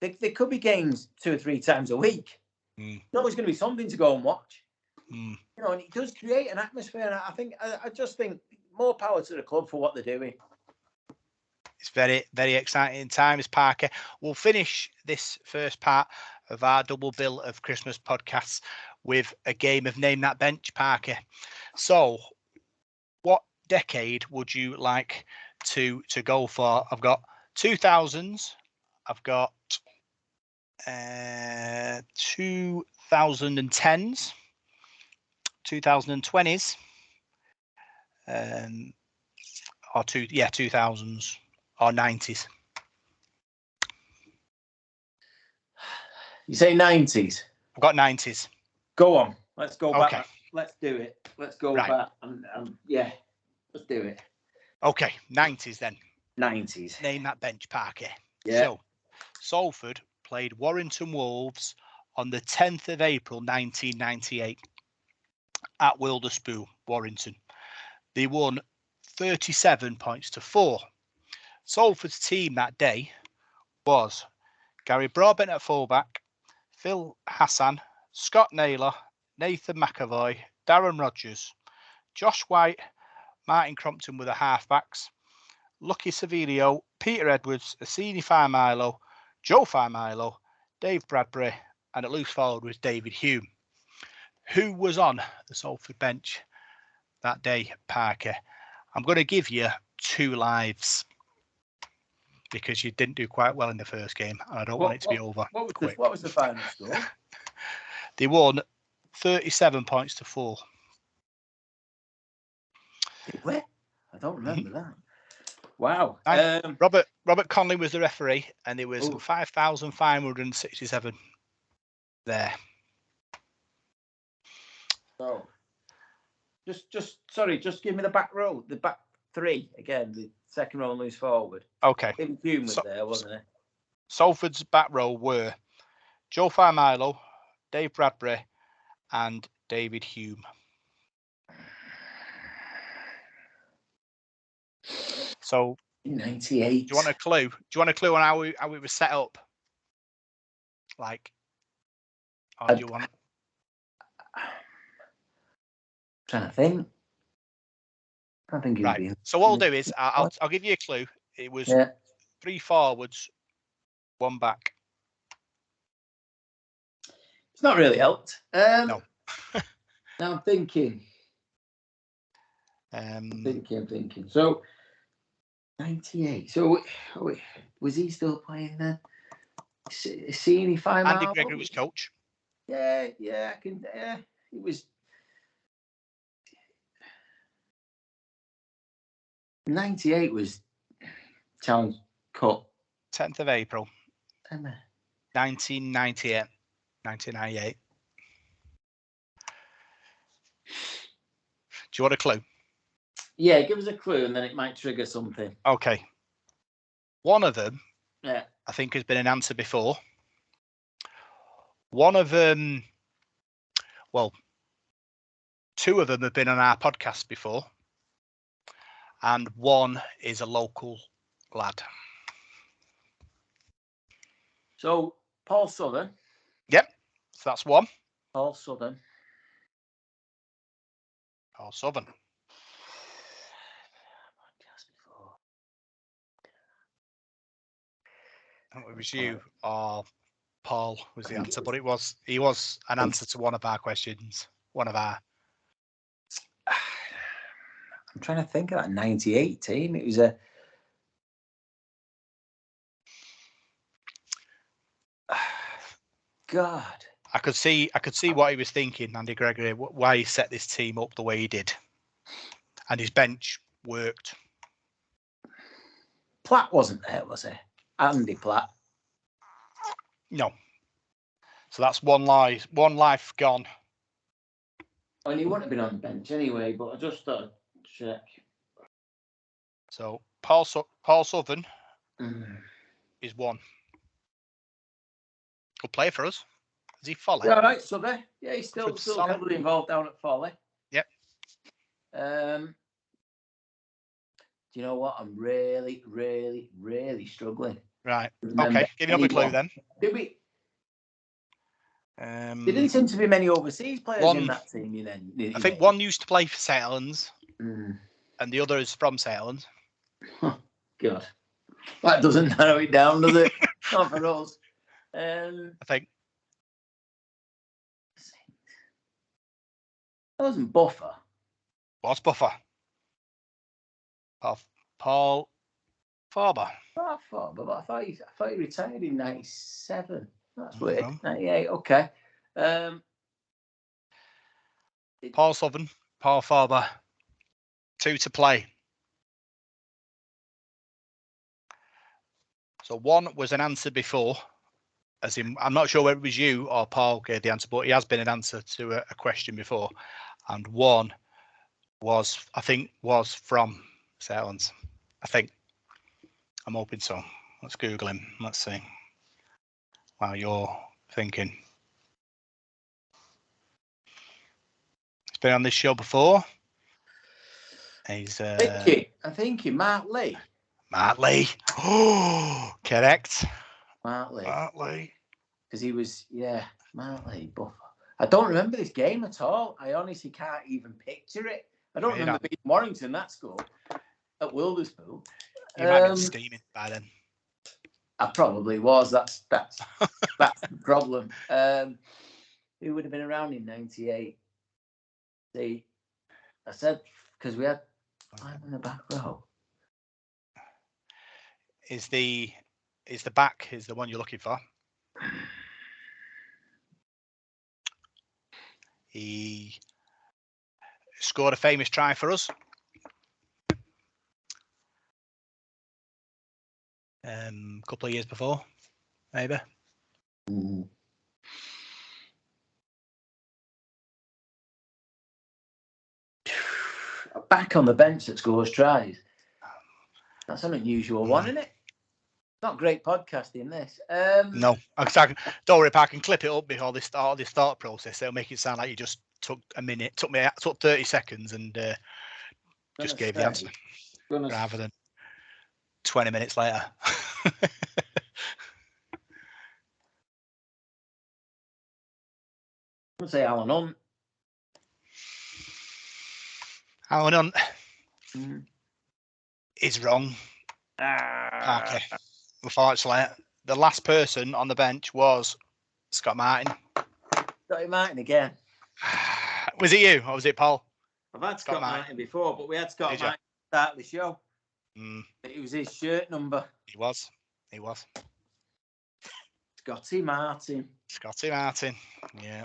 there could be games 2 or 3 times a week. There's always going to be something to go and watch. And it does create an atmosphere. And I just think more power to the club for what they're doing. It's very, very exciting times, Parker. We'll finish this first part of our double bill of Christmas podcasts with a game of Name That Bench, Parker. So, what decade would you like to go for? I've got 2000s. I've got 2010s, 2020s, or 2000s. or 90s? You say 90s? I've got 90s. Go on. Let's go back. Okay. Let's do it. Let's go Right. back. Yeah, let's do it. Okay, 90s then. 90s. Name that bench, Parky. Yeah. So, Salford played Warrington Wolves on the 10th of April 1998 at Wilderspool, Warrington. They won 37 points to 4. Salford's team that day was Gary Broadbent at fullback, Phil Hassan, Scott Naylor, Nathan McAvoy, Darren Rogers, Josh White, Martin Crompton were the halfbacks, Lucky Savilio, Peter Edwards, Assini Faimilo, Joe Faimilo, Dave Bradbury, and at loose forward was David Hume. Who was on the Salford bench that day, Parker? I'm going to give you 2 lives because you didn't do quite well in the first game, and I don't want it to be over quick. What was the final score? They won 37 points to 4. Did we? I don't remember that. Wow. Robert Conley was the referee, and it was 5,567 there. So, just give me the back row, the back 3 again. The second row and loose forward. Okay. David Hume was there, wasn't it? Salford's back row were Joe Faimilo, Dave Bradbury, and David Hume. So, 98. Do you want a clue? Do you want a clue on how it was set up? Like, or do you want? Trying to think. I think it would be. So what I'll do is I'll give you a clue. It was 3 forwards, 1 back. It's not really helped. No. Now I'm thinking. Thinking. So 98. So was he still playing then? Assini Faimilo? Andy Gregory was coach. Yeah, I can. It was 98 was Challenge Cup. 10th of April, 1998. 1998. Do you want a clue? Yeah, give us a clue and then it might trigger something. Okay. One of them, I think, has been an answer before. One of them, 2 of them have been on our podcast before. And 1 is a local lad. So, Paul Southern. Yep. So that's 1. Paul Southern. It was you or Paul was the answer, but he was an answer to one of our questions. I'm trying to think of that 98 team. It was a God. I could see what he was thinking, Andy Gregory, why he set this team up the way he did, and his bench worked. Platt wasn't there, was he? Andy Platt. No. So that's 1 life gone. And he wouldn't have been on the bench anyway, but I just thought I'd check. So Paul Southern is 1. Good play for us. Is he Folly? Yeah, all right, Southern. Yeah, he's still heavily involved down at Folly. Yep. Do you know what? I'm really, really, really struggling. Right. Okay. Give me another clue then. Did we? There didn't seem to be many overseas players in that team. I think 1 used to play for St Helens, and the other is from St Helens. Oh, God, that doesn't narrow it down, does it? Not for us. I think. That wasn't Buffer. What's Buffer? Paul Farber. But I thought he retired in 97. That's weird. 98. Okay. Paul Southern, Paul Farber, 2 to play. So one was an answer before, as in, I'm not sure whether it was you or Paul gave the answer, but he has been an answer to a question before. And one was, I think, was from St. I think. I'm hoping so. Let's Google him. Let's see. While you're thinking. He's been on this show before. He's I think Mark Lee. Mark Lee. Oh, correct. Mark Lee. Mark Lee. Because he was, Mark Lee. But I don't remember this game at all. I honestly can't even picture it. I don't remember being Warrington, that school, at Wilderspool. You might have been steaming by then. I probably was. That's the problem. Who would have been around in '98? See, I said because we had five in the back row. Is the back is the one you're looking for? He scored a famous try for us. A couple of years before, maybe. Back on the bench that scores tries. That's an unusual one, isn't it? Not great podcasting, this. No, exactly. Don't worry, I can clip it up before this thought process. It'll make it sound like you just took a minute, took 30 seconds, and just gave the answer rather than 20 minutes later. I'm gonna say Alan Hunt. Alan Hunt is wrong. Okay. Unfortunately, the last person on the bench was Scott Martin. Scotty Martin again. Was it you or was it Paul? I've had Scott Martin before, but we had Scott Martin at the start of the show. It was his shirt number. He was. Scotty Martin. Yeah.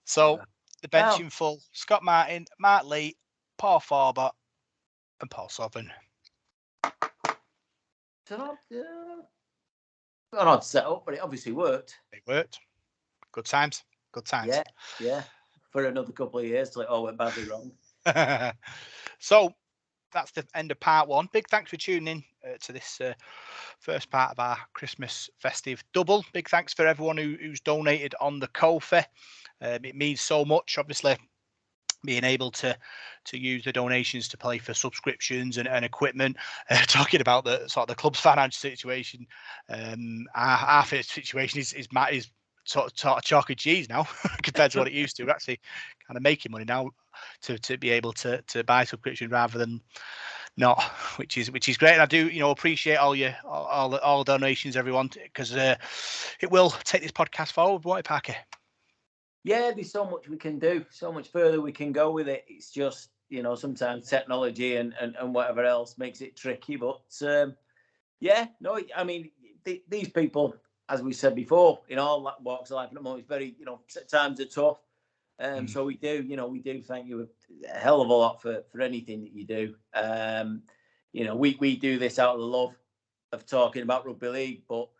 So the bench in full: Scott Martin, Mark Lee, Paul Forbert, and Paul Sovereign. An odd setup, but it obviously worked. It worked. Good times. Yeah. For another couple of years till it all went badly wrong. So that's the end of part one. Big thanks for tuning in to this first part of our Christmas festive double. Big thanks for everyone who's donated on the Ko-fi. It means so much, obviously, being able to use the donations to pay for subscriptions and equipment. Talking about the sort of the club's financial situation, our situation is sort of chalk and cheese now compared to what it used to. We're actually kind of making money now to be able to buy subscription rather than not, which is great. And I do appreciate all the donations, everyone, because it will take this podcast forward, won't it, Parky? Yeah, there's so much we can do, so much further we can go with it. It's just, sometimes technology and whatever else makes it tricky. But these people, as we said before, in all walks of life at the moment, it's very, times are tough. So we do thank you a hell of a lot for anything that you do. We do this out of the love of talking about rugby league, but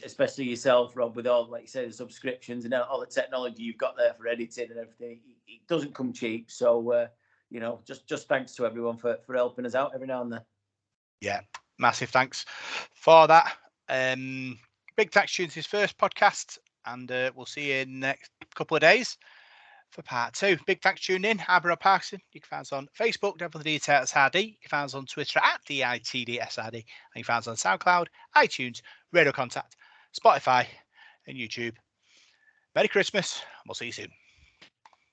especially yourself, Rob, with all, like you say, the subscriptions and all the technology you've got there for editing and everything, it doesn't come cheap. So, just thanks to everyone for helping us out every now and then. Yeah, massive thanks for that. Big thanks to his first podcast, and we'll see you in the next couple of days for part 2. Big thanks for tuning in. I'm Rob Parkinson. You can find us on Facebook, DITD. You can find us on Twitter at DITD SRD. And you can find us on SoundCloud, iTunes, Radio Contact, Spotify, and YouTube. Merry Christmas. We'll see you soon.